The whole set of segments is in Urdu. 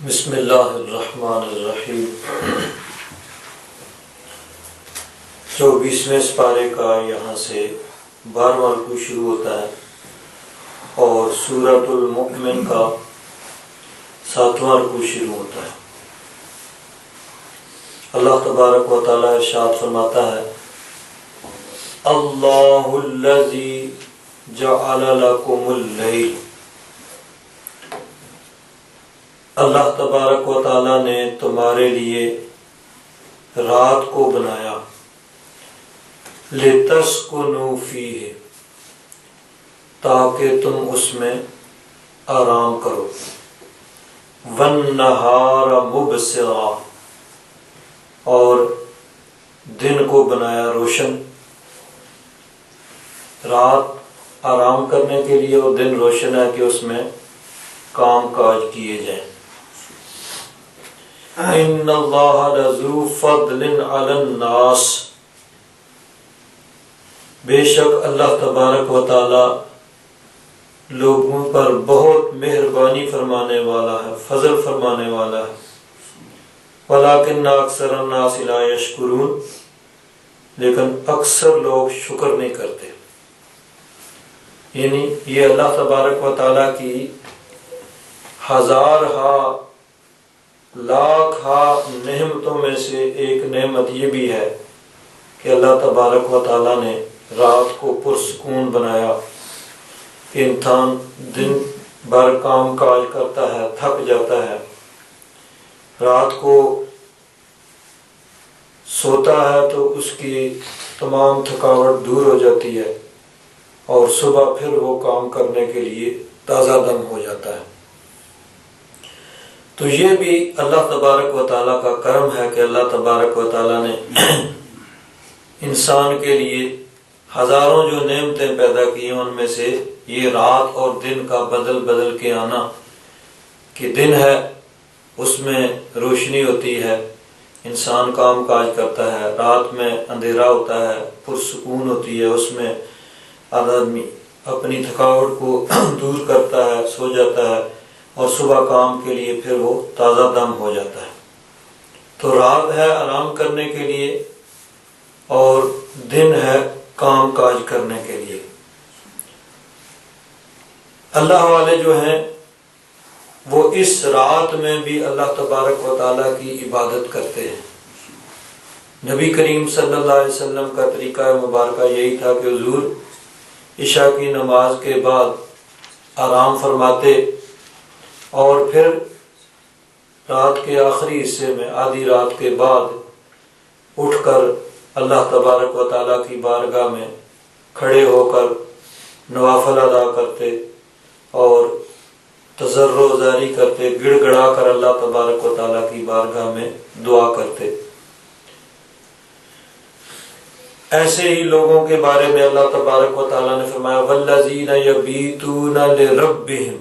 بسم اللہ الرحمن الرحیم 24ویں سپارے کا یہاں سے 12واں رکوع شروع ہوتا ہے اور سورۃ المؤمن کا 7واں رکوع شروع ہوتا ہے۔ اللہ تبارک و تعالی ارشاد فرماتا ہے اللہ الذی جعل لکم اللیل، اللہ تبارک و تعالیٰ نے تمہارے لیے رات کو بنایا، لِتَسْكُنُوا فِيهِ، تاکہ تم اس میں آرام کرو، وَالنَّهَارَ مُبْصِرًا، اور دن کو بنایا روشن، رات آرام کرنے کے لیے اور دن روشن ہے کہ اس میں کام کاج کیے جائیں۔ ان اللہ لذو فضل علی الناس، بے شک اللہ تبارک و تعالی لوگوں پر بہت مہربانی فرمانے والا ہے، فضل فرمانے والا ہے، ولکن اکثر الناس لا یشکرون، لیکن اکثر لوگ شکر نہیں کرتے۔ یعنی یہ اللہ تبارک و تعالی کی ہزارہا لاکھا نعمتوں میں سے ایک نعمت یہ بھی ہے کہ اللہ تبارک و تعالیٰ نے رات کو پرسکون بنایا کہ انسان دن بھر کام کاج کرتا ہے، تھک جاتا ہے، رات کو سوتا ہے تو اس کی تمام تھکاوٹ دور ہو جاتی ہے اور صبح پھر وہ کام کرنے کے لیے تازہ دم ہو جاتا ہے۔ تو یہ بھی اللہ تبارک و تعالیٰ کا کرم ہے کہ اللہ تبارک و تعالیٰ نے انسان کے لیے ہزاروں جو نعمتیں پیدا کی ہیں، ان میں سے یہ رات اور دن کا بدل بدل کے آنا، کہ دن ہے اس میں روشنی ہوتی ہے، انسان کام کاج کرتا ہے، رات میں اندھیرا ہوتا ہے، پرسکون ہوتی ہے، اس میں آدمی اپنی تھکاوٹ کو دور کرتا ہے، سو جاتا ہے اور صبح کام کے لیے پھر وہ تازہ دم ہو جاتا ہے۔ تو رات ہے آرام کرنے کے لیے اور دن ہے کام کاج کرنے کے لیے۔ اللہ والے جو ہیں وہ اس رات میں بھی اللہ تبارک و تعالیٰ کی عبادت کرتے ہیں۔ نبی کریم صلی اللہ علیہ وسلم کا طریقہ مبارکہ یہی تھا کہ حضور عشاء کی نماز کے بعد آرام فرماتے اور پھر رات کے آخری حصے میں آدھی رات کے بعد اٹھ کر اللہ تبارک و تعالیٰ کی بارگاہ میں کھڑے ہو کر نوافل ادا کرتے اور تضرع و زاری کرتے، گڑ گڑا کر اللہ تبارک و تعالیٰ کی بارگاہ میں دعا کرتے۔ ایسے ہی لوگوں کے بارے میں اللہ تبارک و تعالیٰ نے فرمایا وَالَّذِينَ يَبِيتُونَ لِرَبِّهِمْ،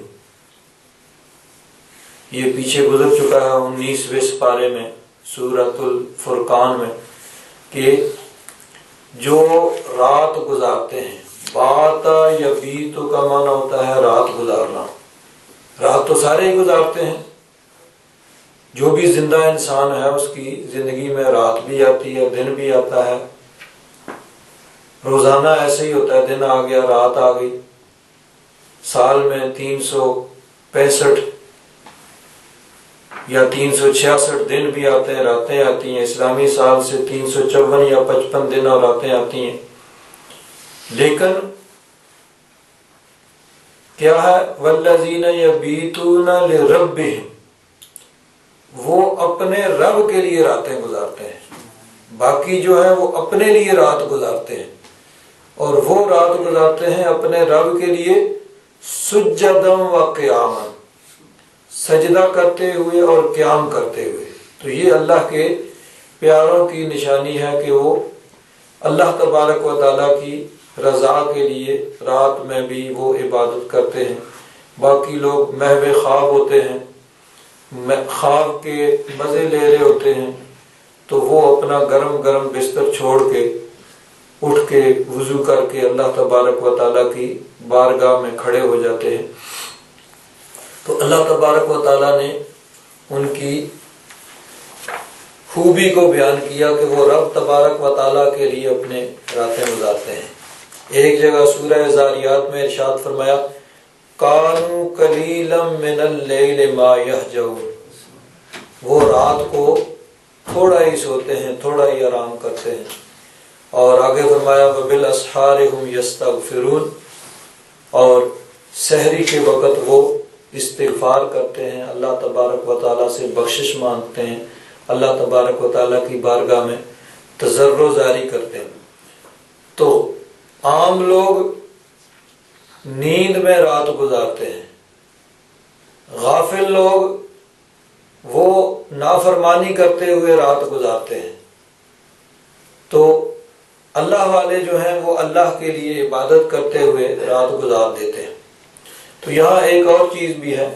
یہ پیچھے گزر چکا ہے 19ویں سپارے میں سورۃ الفرقان میں، کہ جو رات گزارتے ہیں، باتا یبیتو کا معنی ہوتا ہے رات گزارنا، رات تو سارے ہی گزارتے ہیں، جو بھی زندہ انسان ہے اس کی زندگی میں رات بھی آتی ہے، دن بھی آتا ہے، روزانہ ایسے ہی ہوتا ہے، دن آ گیا رات آ گئی، سال میں 365 یا 366 دن بھی آتے ہیں، راتیں آتی ہیں، اسلامی سال سے 354 یا 55 دن اور راتیں آتی ہیں، لیکن کیا ہے والذین یبیتون لربہم، وہ اپنے رب کے لیے راتیں گزارتے ہیں، باقی جو ہے وہ اپنے لیے رات گزارتے ہیں، اور وہ رات گزارتے ہیں اپنے رب کے لیے سجدا و قیاما، سجدہ کرتے ہوئے اور قیام کرتے ہوئے۔ تو یہ اللہ کے پیاروں کی نشانی ہے کہ وہ اللہ تبارک و تعالیٰ کی رضا کے لیے رات میں بھی وہ عبادت کرتے ہیں۔ باقی لوگ محو خواب ہوتے ہیں، خواب کے مزے لے رہے ہوتے ہیں، تو وہ اپنا گرم گرم بستر چھوڑ کے اٹھ کے وضو کر کے اللہ تبارک و تعالیٰ کی بارگاہ میں کھڑے ہو جاتے ہیں۔ تو اللہ تبارک و تعالیٰ نے ان کی خوبی کو بیان کیا کہ وہ رب تبارک و تعالیٰ کے لیے اپنے راتیں گزارتے ہیں۔ ایک جگہ سورہ زاریات میں ارشاد فرمایا کانوا قلیلا من اللیل ما یہجعون، وہ رات کو تھوڑا ہی سوتے ہیں، تھوڑا ہی آرام کرتے ہیں۔ اور آگے فرمایا وبالاسحار هم یستغفرون، اور سحری کے وقت وہ استغفار کرتے ہیں، اللہ تبارک و تعالیٰ سے بخشش مانگتے ہیں، اللہ تبارک و تعالیٰ کی بارگاہ میں تضرع جاری کرتے ہیں۔ تو عام لوگ نیند میں رات گزارتے ہیں، غافل لوگ وہ نافرمانی کرتے ہوئے رات گزارتے ہیں۔ تو اللہ والے جو ہیں وہ اللہ کے لیے عبادت کرتے ہوئے رات گزار دیتے ہیں۔ تو یہاں ایک اور چیز بھی ہے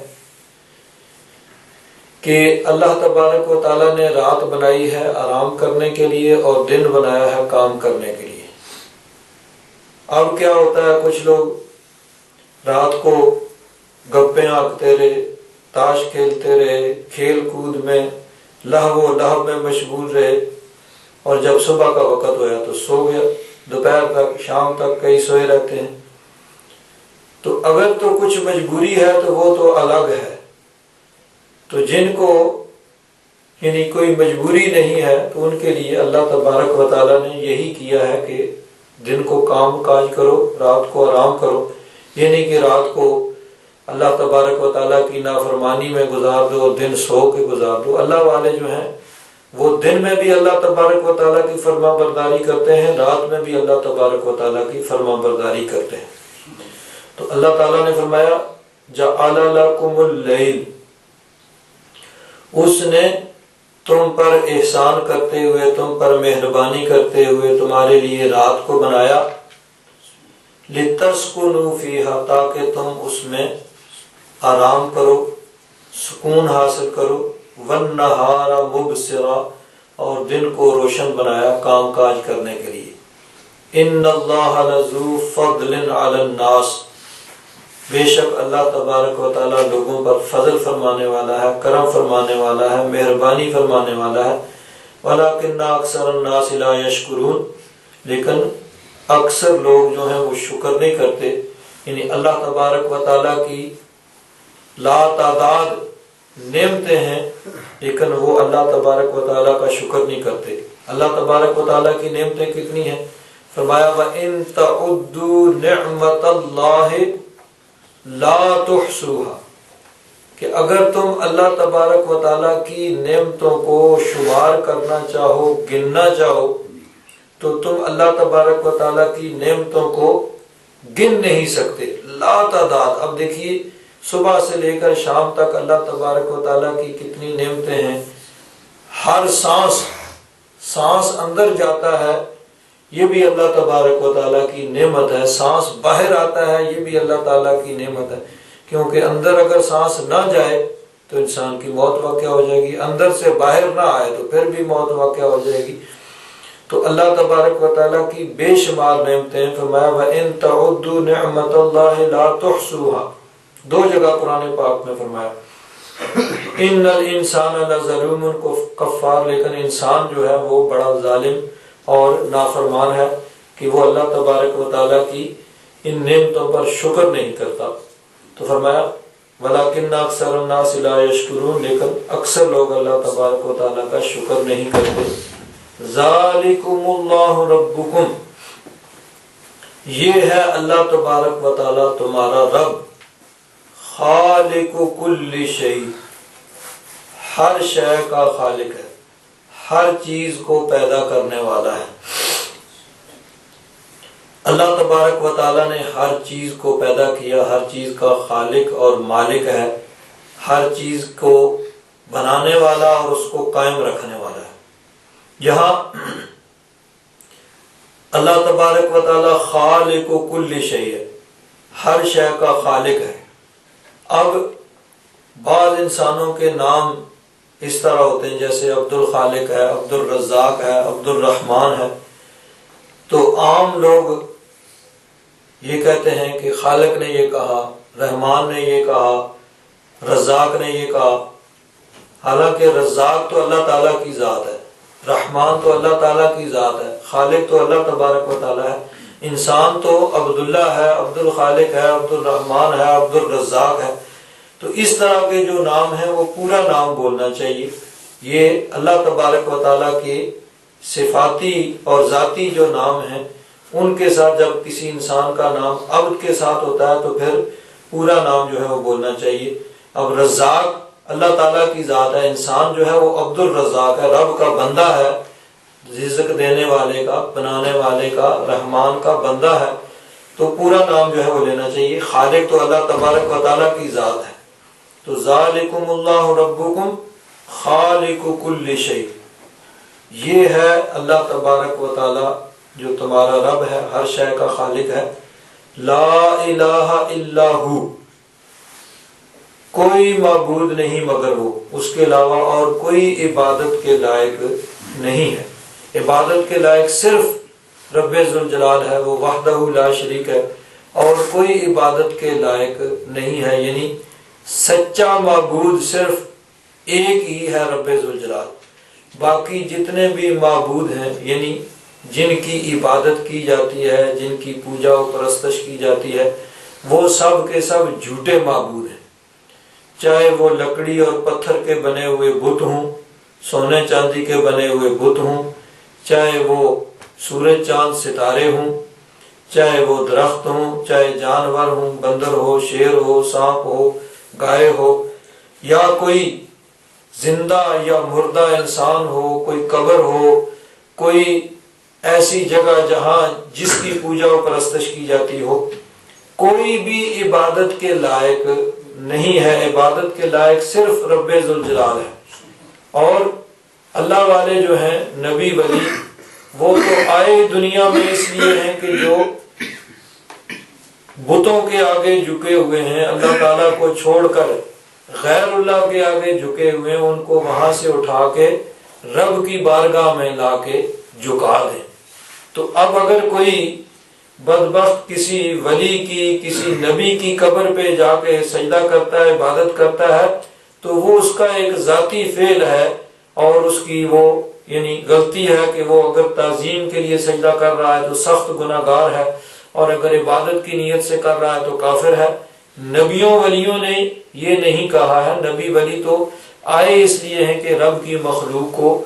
کہ اللہ تبارک و تعالیٰ نے رات بنائی ہے آرام کرنے کے لیے اور دن بنایا ہے کام کرنے کے لیے۔ اب کیا ہوتا ہے، کچھ لوگ رات کو گپیں آنکھتے رہے، تاش کھیلتے رہے، کھیل کود میں لہو و لہب میں مشغول رہے، اور جب صبح کا وقت ہوا تو سو گیا، دوپہر تک شام تک کئی سوئے رہتے ہیں۔ تو اگر تو کچھ مجبوری ہے تو وہ تو الگ ہے، تو جن کو یعنی کوئی مجبوری نہیں ہے تو ان کے لیے اللہ تبارک و تعالیٰ نے یہی کیا ہے کہ دن کو کام کاج کرو، رات کو آرام کرو، یعنی کہ رات کو اللہ تبارک و تعالیٰ کی نافرمانی میں گزار دو اور دن سو کے گزار دو۔ اللہ والے جو ہیں وہ دن میں بھی اللہ تبارک و تعالیٰ کی فرما برداری کرتے ہیں، رات میں بھی اللہ تبارک و تعالیٰ کی فرما برداری کرتے ہیں۔ تو اللہ تعالیٰ نے فرمایا جعل لکم اللیل، اس نے تم پر احسان کرتے ہوئے، تم پر مہربانی کرتے ہوئے تمہارے لیے رات کو بنایا، لتسکنوا فیہا، تاکہ تم اس میں آرام کرو، سکون حاصل کرو، والنہار مبصرا، اور دن کو روشن بنایا کام کاج کرنے کے لیے۔ ان اللہ لذو فضل علی الناس، بے شک اللہ تبارک و تعالیٰ لوگوں پر فضل فرمانے والا ہے، کرم فرمانے والا ہے، مہربانی فرمانے والا ہے۔ ولکن اکثر الناس لا یشکرون، لیکن اکثر لوگ جو ہیں وہ شکر نہیں کرتے، یعنی اللہ تبارک و تعالیٰ کی لا تعداد نعمتیں ہیں لیکن وہ اللہ تبارک و تعالیٰ کا شکر نہیں کرتے۔ اللہ تبارک و تعالیٰ کی نعمتیں کتنی ہیں، فرمایا وَإِن تَعُدُّوا نِعْمَةَ اللَّهِ لا تحصوها، کہ اگر تم اللہ تبارک و تعالیٰ کی نعمتوں کو شمار کرنا چاہو، گننا چاہو، تو تم اللہ تبارک و تعالیٰ کی نعمتوں کو گن نہیں سکتے، لا تعداد۔ اب دیکھیے صبح سے لے کر شام تک اللہ تبارک و تعالیٰ کی کتنی نعمتیں ہیں، ہر سانس اندر جاتا ہے یہ بھی اللہ تبارک و تعالیٰ کی نعمت ہے، سانس باہر آتا ہے یہ بھی اللہ تعالیٰ کی نعمت ہے، کیونکہ اندر اگر سانس نہ جائے تو انسان کی موت واقع ہو جائے گی، اندر سے باہر نہ آئے تو پھر بھی موت واقع ہو جائے گی۔ تو اللہ تبارک و تعالیٰ کی بے شمار نعمتیں ہیں۔ فرمایا وَإِن تَعُدُّوا نِعْمَةَ اللَّهِ لَا تُحْصُوهَا، دو جگہ قرآن پاک میں فرمایا ان الانسان لظلوم کفار، لیکن انسان جو ہے وہ بڑا ظالم اور نافرمان ہے کہ وہ اللہ تبارک و تعالیٰ کی ان نعمتوں پر شکر نہیں کرتا۔ تو فرمایا وَلَكِنَّ أَكْثَرَ النَّاسِ لَا يَشْكُرُونَ، لیکن اکثر لوگ اللہ تبارک و تعالیٰ کا شکر نہیں کرتے۔ ذَلِكُمُ اللَّهُ رَبُّكُمْ، یہ ہے اللہ تبارک و تعالیٰ تمہارا رب، خالق کل شیء، ہر شے کا خالق ہے، ہر چیز کو پیدا کرنے والا ہے۔ اللہ تبارک و تعالیٰ نے ہر چیز کو پیدا کیا، ہر چیز کا خالق اور مالک ہے، ہر چیز کو بنانے والا اور اس کو قائم رکھنے والا ہے۔ یہاں اللہ تبارک و تعالیٰ خالق کل شیء ہے، ہر شے کا خالق ہے۔ اب بعض انسانوں کے نام اس طرح ہوتے ہیں جیسے عبد الخالق ہے، عبد الرزاق ہے، عبد الرحمن ہے، تو عام لوگ یہ کہتے ہیں کہ خالق نے یہ کہا، رحمان نے یہ کہا، رزاق نے یہ کہا، حالانکہ رزاق تو اللہ تعالیٰ کی ذات ہے، رحمان تو اللہ تعالیٰ کی ذات ہے، خالق تو اللہ تبارک و تعالیٰ ہے، انسان تو عبداللہ ہے، عبد الخالق ہے، عبد الرحمان ہے، عبد الرزاق ہے۔ تو اس طرح کے جو نام ہیں وہ پورا نام بولنا چاہیے۔ یہ اللہ تبارک و تعالیٰ کے صفاتی اور ذاتی جو نام ہیں ان کے ساتھ جب کسی انسان کا نام عبد کے ساتھ ہوتا ہے تو پھر پورا نام جو ہے وہ بولنا چاہیے۔ اب رزاق اللہ تعالیٰ کی ذات ہے، انسان جو ہے وہ عبد الرزاق ہے، رب کا بندہ ہے، رزق دینے والے کا، بنانے والے کا، رحمان کا بندہ ہے، تو پورا نام جو ہے وہ لینا چاہیے۔ خالق تو اللہ تبارک و تعالیٰ کی ذات ہے۔ تو ذالکم اللہ ربکم خالق کل شیء، یہ ہے اللہ تبارک و تعالیٰ جو تمہارا رب ہے، ہر شے کا خالق ہے۔ لا الہ الا ہو، کوئی معبود نہیں مگر وہ، اس کے علاوہ اور کوئی عبادت کے لائق نہیں ہے۔ عبادت کے لائق صرف رب ذوالجلال ہے، وہ وحدہ لا شریک ہے، اور کوئی عبادت کے لائق نہیں ہے، یعنی سچا معبود صرف ایک ہی ہے رب ذوالجلال۔ باقی جتنے بھی معبود ہیں یعنی جن کی عبادت کی جاتی ہے، جن کی پوجا و پرستش کی جاتی ہے، وہ سب کے سب جھوٹے معبود ہیں، چاہے وہ لکڑی اور پتھر کے بنے ہوئے بت ہوں، سونے چاندی کے بنے ہوئے بت ہوں، چاہے وہ سورج چاند ستارے ہوں، چاہے وہ درخت ہوں، چاہے جانور ہوں، بندر ہو، شیر ہو، سانپ ہو، گائے ہو، یا کوئی زندہ یا مردہ انسان ہو، کوئی قبر ہو، کوئی ایسی جگہ جہاں جس کی پوجا و پرستش کی جاتی ہو، کوئی بھی عبادت کے لائق نہیں ہے۔ عبادت کے لائق صرف رب ذوالجلال ہے۔ اور اللہ والے جو ہیں نبی ولی، وہ تو آئے دنیا میں اس لیے ہیں کہ جو بتوں کے آگے جھکے ہوئے ہیں، اللہ تعالیٰ کو چھوڑ کر غیر اللہ کے آگے جھکے ہوئے ہیں، ان کو وہاں سے اٹھا کے رب کی بارگاہ میں لا کے جھکا دیں۔ تو اب اگر کوئی بدبخت کسی ولی کی، کسی نبی کی قبر پہ جا کے سجدہ کرتا ہے، عبادت کرتا ہے، تو وہ اس کا ایک ذاتی فعل ہے، اور اس کی وہ یعنی غلطی ہے کہ وہ اگر تعظیم کے لیے سجدہ کر رہا ہے تو سخت گناہگار ہے، اور اگر عبادت کی نیت سے کر رہا ہے تو کافر ہے۔ نبیوں ولیوں نے یہ نہیں کہا ہے۔ نبی ولی تو آئے اس لیے ہیں کہ رب کی مخلوق کو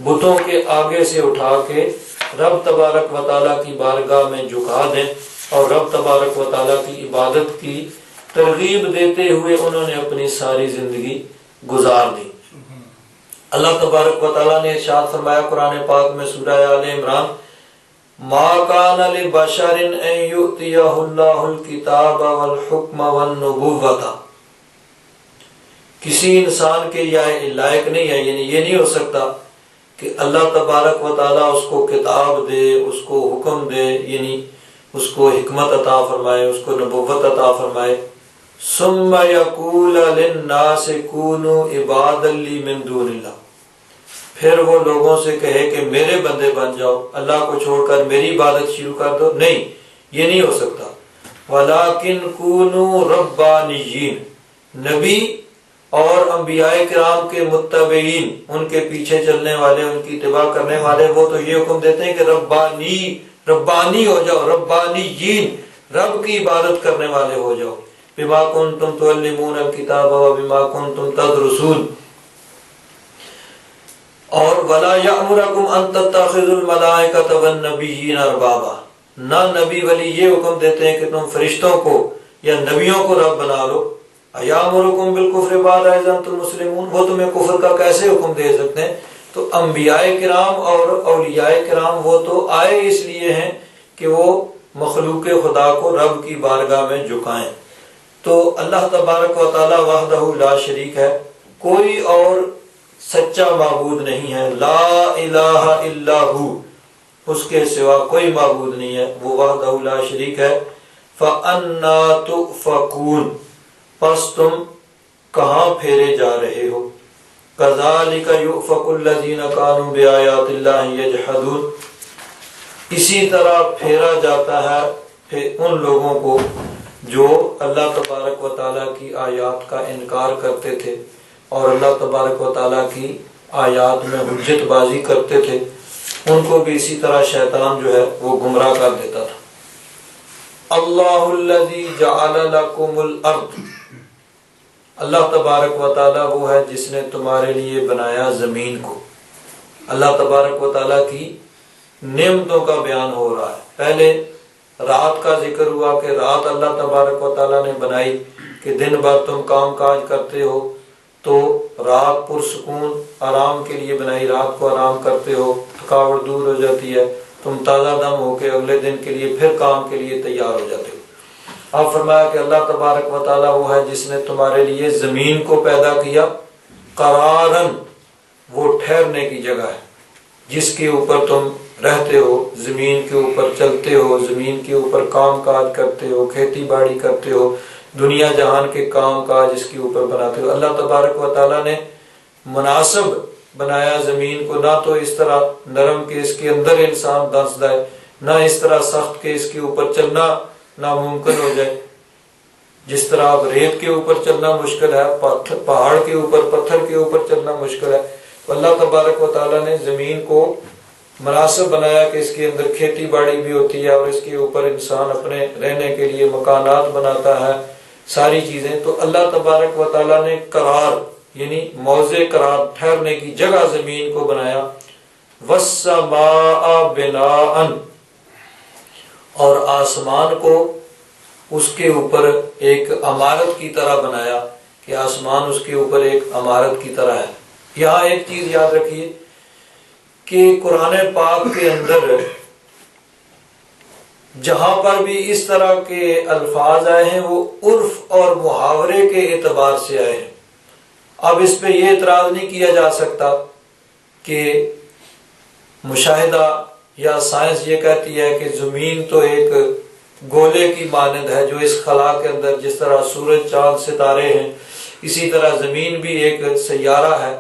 بتوں کے آگے سے اٹھا کے رب تبارک و تعالیٰ کی بارگاہ میں جھکا دیں، اور رب تبارک و تعالیٰ کی عبادت کی ترغیب دیتے ہوئے انہوں نے اپنی ساری زندگی گزار دی۔ اللہ تبارک و تعالیٰ نے ارشاد فرمایا قرآن پاک میں سورہ آل عمران، ما کان لبشر ان یؤتیہ اللہ الکتاب والحکم والنبوۃ، کسی انسان کے یہ لائق نہیں ہے، یعنی یہ نہیں ہو سکتا کہ اللہ تبارک و تعالیٰ اس کو کتاب دے، اس کو حکم دے، یعنی اس کو حکمت عطا فرمائے، اس کو نبوت عطا فرمائے، ثم یقول للناس کونوا عبادا لی من دون اللہ، پھر وہ لوگوں سے کہے کہ میرے بندے بن جاؤ، اللہ کو چھوڑ کر میری عبادت شروع کر دو۔ نہیں، یہ نہیں ہو سکتا۔ وَلَٰكِن كُونُوا رَبَّانِيِّينَ، نبی اور انبیاء کرام کے متبعین، ان کے پیچھے چلنے والے، ان کی اتباع کرنے والے، وہ تو یہ حکم دیتے ہیں کہ ربانی ہو جاؤ، ربانیین، رب کی عبادت کرنے والے ہو جاؤ۔ بما کنتم تعلمون الکتاب وبما کنتم تدرسون۔ اور ولا یأمرکم ان تتخذوا الملائکۃ والنبیین اربابا، نہ نبی ولی یہ حکم دیتے ہیں کہ تم فرشتوں کو یا نبیوں کو رب بنا لو۔ ایامرکم بالکفر بعد اذ انتم مسلمون، وہ تمہیں کفر کا کیسے حکم دے سکتے ہیں؟ تو انبیاء کرام اور اولیاء کرام وہ تو آئے اس لیے ہیں کہ وہ مخلوق خدا کو رب کی بارگاہ میں جھکائیں۔ تو اللہ تبارک و تعالی وحدہ لا شریک ہے، کوئی اور سچا معبود نہیں ہے، لا الہ الا ہو، اس کے سوا کوئی معبود نہیں ہے، وہ وحدہ لا شریک ہے۔ فَأَنَّا تُؤْفَكُونَ، پس تم کہاں پھیرے جا رہے ہو؟ كَذَلِكَ يُؤْفَكُ الَّذِينَ كَانُوا بِآيَاتِ اللَّهِ يَجْحَدُونَ، اسی طرح پھیرا جاتا ہے ان لوگوں کو جو اللہ تبارک و تعالیٰ کی آیات کا انکار کرتے تھے اور اللہ تبارک و تعالیٰ کی آیات میں حجت بازی کرتے تھے، ان کو بھی اسی طرح شیطان جو ہے وہ گمراہ کر دیتا تھا۔ اللہ الذی جعل لکم الارض، اللہ تبارک و تعالیٰ وہ ہے جس نے تمہارے لیے بنایا زمین کو۔ اللہ تبارک و تعالیٰ کی نعمتوں کا بیان ہو رہا ہے۔ پہلے رات کا ذکر ہوا کہ رات اللہ تبارک و تعالیٰ نے بنائی کہ دن بھر تم کام کاج کرتے ہو تو رات پرسکون آرام کے لیے بنائی، رات کو آرام کرتے ہو، تھکاوٹ دور ہو جاتی ہے، تم تازہ دم ہو کے اگلے دن کے لیے پھر کام کے لیے تیار ہو جاتے ہو۔ آپ فرمایا کہ اللہ تبارک و تعالیٰ وہ ہے جس نے تمہارے لیے زمین کو پیدا کیا قرارن، وہ ٹھہرنے کی جگہ ہے جس کے اوپر تم رہتے ہو، زمین کے اوپر چلتے ہو، زمین کے اوپر کام کاج کرتے ہو، کھیتی باڑی کرتے ہو، دنیا جہان کے کام کاج اس کے اوپر بناتے ہو۔ اللہ تبارک و تعالیٰ نے مناسب بنایا زمین کو، نہ تو اس طرح نرم کہ اس کے اندر انسان دھنس جائے، نہ اس طرح سخت کہ اس کے اوپر چلنا ناممکن ہو جائے۔ جس طرح اب ریت کے اوپر چلنا مشکل ہے، پہاڑ کے اوپر پتھر کے اوپر چلنا مشکل ہے، اللہ تبارک و تعالیٰ نے زمین کو مناسب بنایا کہ اس کے اندر کھیتی باڑی بھی ہوتی ہے اور اس کے اوپر انسان اپنے رہنے کے لیے مکانات بناتا ہے، ساری چیزیں۔ تو اللہ تبارک و تعالیٰ نے قرار یعنی موضع قرار، ٹھہرنے کی جگہ زمین کو بنایا۔ والسماء بناء، اور آسمان کو اس کے اوپر ایک عمارت کی طرح بنایا کہ آسمان اس کے اوپر ایک عمارت کی طرح ہے۔ یہاں ایک چیز یاد رکھیے کہ قرآن پاک کے اندر جہاں پر بھی اس طرح کے الفاظ آئے ہیں وہ عرف اور محاورے کے اعتبار سے آئے ہیں۔ اب اس پہ یہ اعتراض نہیں کیا جا سکتا کہ مشاہدہ یا سائنس یہ کہتی ہے کہ زمین تو ایک گولے کی مانند ہے جو اس خلا کے اندر، جس طرح سورج چاند ستارے ہیں اسی طرح زمین بھی ایک سیارہ ہے۔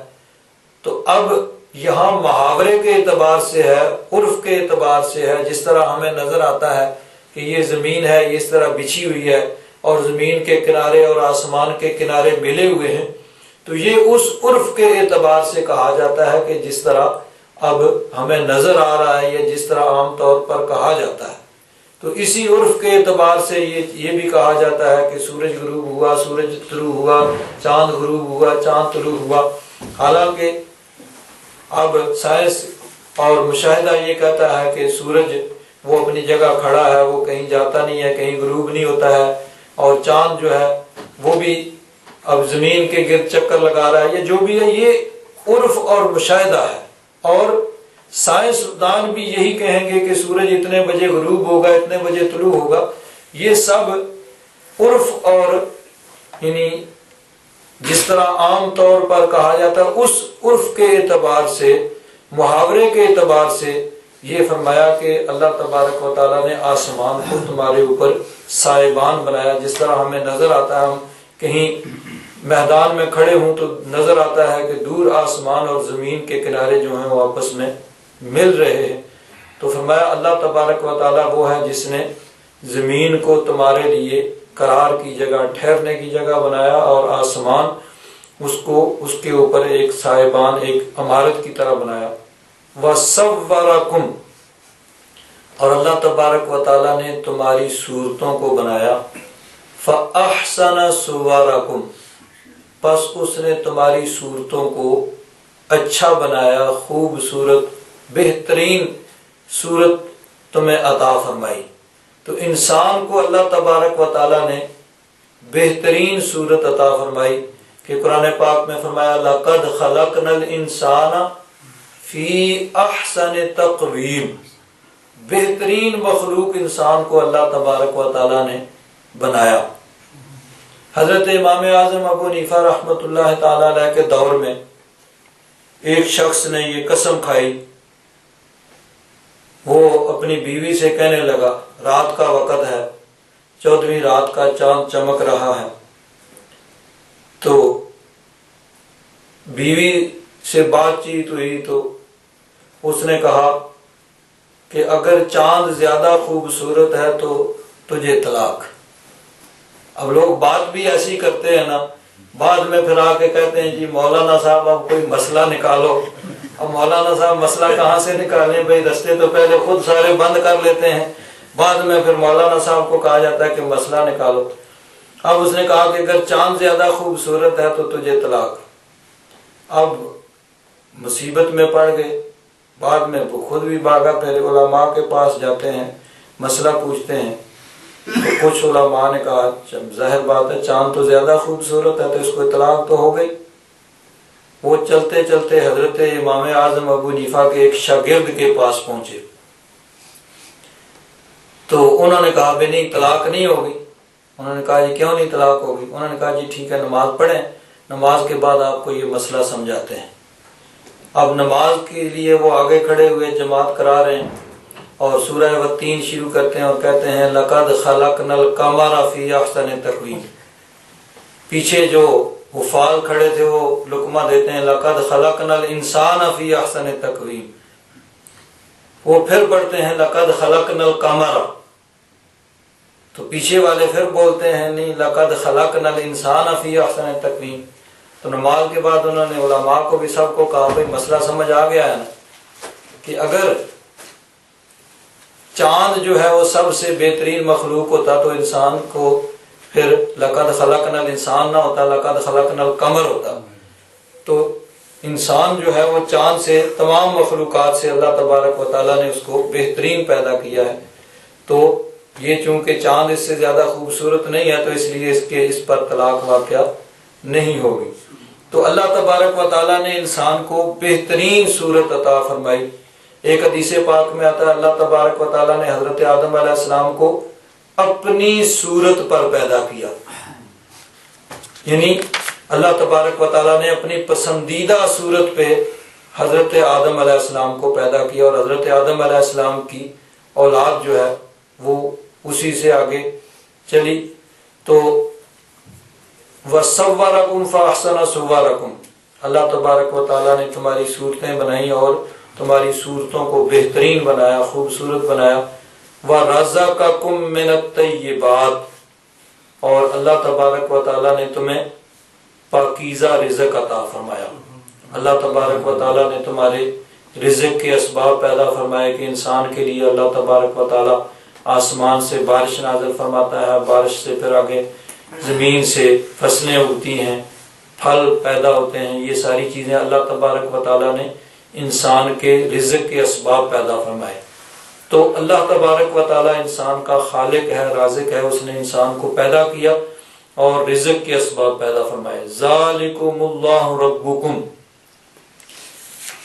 تو اب یہاں محاورے کے اعتبار سے ہے، عرف کے اعتبار سے ہے، جس طرح ہمیں نظر آتا ہے کہ یہ زمین ہے، یہ اس طرح بچھی ہوئی ہے اور زمین کے کنارے اور آسمان کے کنارے ملے ہوئے ہیں، تو یہ اس عرف کے اعتبار سے کہا جاتا ہے کہ جس طرح اب ہمیں نظر آ رہا ہے یا جس طرح عام طور پر کہا جاتا ہے۔ تو اسی عرف کے اعتبار سے یہ بھی کہا جاتا ہے کہ سورج غروب ہوا، سورج طلوع ہوا، چاند غروب ہوا، چاند طلوع ہوا۔ حالانکہ اب سائنس اور مشاہدہ یہ کہتا ہے کہ سورج وہ اپنی جگہ کھڑا ہے، وہ کہیں جاتا نہیں ہے، کہیں غروب نہیں ہوتا ہے، اور چاند جو ہے وہ بھی اب زمین کے گرد چکر لگا رہا ہے۔ یہ جو بھی ہے یہ عرف اور مشاہدہ ہے، اور سائنس دان بھی یہی کہیں گے کہ سورج اتنے بجے غروب ہوگا، اتنے بجے طلوع ہوگا۔ یہ سب عرف اور یعنی جس طرح عام طور پر کہا جاتا ہے اس عرف کے اعتبار سے، محاورے کے اعتبار سے یہ فرمایا کہ اللہ تبارک و تعالیٰ نے آسمان کو تمہارے اوپر سائبان بنایا۔ جس طرح ہمیں نظر آتا ہے، ہم کہیں میدان میں کھڑے ہوں تو نظر آتا ہے کہ دور آسمان اور زمین کے کنارے جو ہیں وہ آپس میں مل رہے ہیں۔ تو فرمایا اللہ تبارک و تعالیٰ وہ ہے جس نے زمین کو تمہارے لیے قرار کی جگہ، ٹھہرنے کی جگہ بنایا، اور آسمان اس کو اس کے اوپر ایک سائبان، ایک عمارت کی طرح بنایا۔ وَصَوَّرَكُمْ، اور اللہ تبارک و تعالیٰ نے تمہاری صورتوں کو بنایا۔ فَأَحْسَنَ صُوَرَكُمْ، پس اس نے تمہاری صورتوں کو اچھا بنایا، خوبصورت بہترین صورت تمہیں عطا فرمائی۔ تو انسان کو اللہ تبارک و تعالیٰ نے بہترین صورت عطا فرمائی کہ قرآن پاک میں فرمایا لَقَدْ خَلَقْنَا الْإِنسَانَ فِي أَحْسَنِ تَقْوِيمٍ، بہترین مخلوق انسان کو اللہ تبارک و تعالیٰ نے بنایا۔ حضرت امام اعظم ابو حنیفہ رحمۃ اللہ تعالیٰ علیہ کے دور میں ایک شخص نے یہ قسم کھائی، وہ اپنی بیوی سے کہنے لگا، رات کا وقت ہے، 14ویں رات کا چاند چمک رہا ہے، تو بیوی سے بات چیت ہوئی تو اس نے کہا کہ اگر چاند زیادہ خوبصورت ہے تو تجھے طلاق۔ اب لوگ بات بھی ایسی کرتے ہیں نا، بعد میں پھر آ کے کہتے ہیں جی مولانا صاحب اب کوئی مسئلہ نکالو. اب مولانا صاحب مسئلہ کہاں سے نکالیں بھائی، رستے تو پہلے خود سارے بند کر لیتے ہیں، بعد میں پھر مولانا صاحب کو کہا جاتا ہے کہ مسئلہ نکالو. اب اس نے کہا کہ اگر چاند زیادہ خوبصورت ہے تو تجھے طلاق. اب مصیبت میں پڑ گئے، بعد میں وہ خود بھی بھاگا، پہلے علماء کے پاس جاتے ہیں، مسئلہ پوچھتے ہیں. تو کچھ علماء نے کہا ظاہر بات ہے چاند تو زیادہ خوبصورت ہے تو اس کو طلاق تو ہو گئی. وہ چلتے چلتے حضرت امام اعظم ابو حنیفہ کے ایک شاگرد کے پاس پہنچے تو انہوں نے کہا بھائی نہیں طلاق نہیں ہوگی. انہوں نے کہا جی کیوں نہیں طلاق ہوگی؟ انہوں نے کہا جی ٹھیک ہے نماز پڑھیں، نماز کے بعد آپ کو یہ مسئلہ سمجھاتے ہیں. اب نماز کے لیے وہ آگے کھڑے ہوئے جماعت کرا رہے ہیں اور سورہ والتین شروع کرتے ہیں اور کہتے ہیں لقد خلقنا القمر فی احسن تقویم. پیچھے جو حفاظ کھڑے تھے وہ لقمہ دیتے ہیں لقد خلقنا الانسان فی احسن تقویم. وہ پھر پڑھتے ہیں لقد خلقنا القمر، تو پیچھے والے پھر بولتے ہیں نہیں لقد خلقنا الانسان فی احسن تقویم. تو نماز کے بعد انہوں نے علماء کو بھی سب کو کہا بھائی مسئلہ سمجھ آ گیا ہے نا کہ اگر چاند جو ہے وہ سب سے بہترین مخلوق ہوتا تو انسان کو پھر لقد خلقنا الانسان نہ ہوتا، لقد خلقنا القمر ہوتا. تو انسان جو ہے وہ چاند سے تمام مخلوقات سے اللہ تبارک و تعالیٰ نے اس کو بہترین پیدا کیا ہے. تو یہ چونکہ چاند اس سے زیادہ خوبصورت نہیں ہے تو اس لیے اس پر طلاق واقعہ نہیں ہوگی. تو اللہ تبارک و تعالیٰ نے انسان کو بہترین صورت عطا فرمائی. ایک حدیث پاک میں آتا ہے اللہ تبارک و تعالیٰ نے حضرت آدم علیہ السلام کو اپنی صورت پر پیدا کیا، یعنی اللہ تبارک و تعالیٰ نے اپنی پسندیدہ صورت پہ حضرت آدم علیہ السلام کو پیدا کیا اور حضرت آدم علیہ السلام کی اولاد جو ہے وہ اسی سے آگے چلی. تو وَصَوَّرَكُمْ فَأَحْسَنَ صُوَرَكُمْ، اللہ تبارک و تعالیٰ نے تمہاری صورتیں بنائی اور تمہاری صورتوں کو بہترین بنایا، خوبصورت بنایا. وَرَزَقَكُمْ مِنَ الطَّيِّبَاتِ، اور اللہ تبارک و تعالیٰ نے تمہیں پاکیزہ رزق عطا فرمایا. اللہ تبارک و تعالیٰ نے تمہارے رزق کے اسباب پیدا فرمائے کہ انسان کے لیے اللہ تبارک و تعالیٰ آسمان سے بارش نازل فرماتا ہے، بارش سے پھر آگے زمین سے فصلیں اگتی ہیں، پھل پیدا ہوتے ہیں. یہ ساری چیزیں اللہ تبارک و تعالیٰ نے انسان کے رزق کے اسباب پیدا فرمائے. تو اللہ تبارک و تعالیٰ انسان کا خالق ہے، رازق ہے. اس نے انسان کو پیدا کیا اور رزق کے اسباب پیدا فرمائے. ذالکم اللہ ربکم،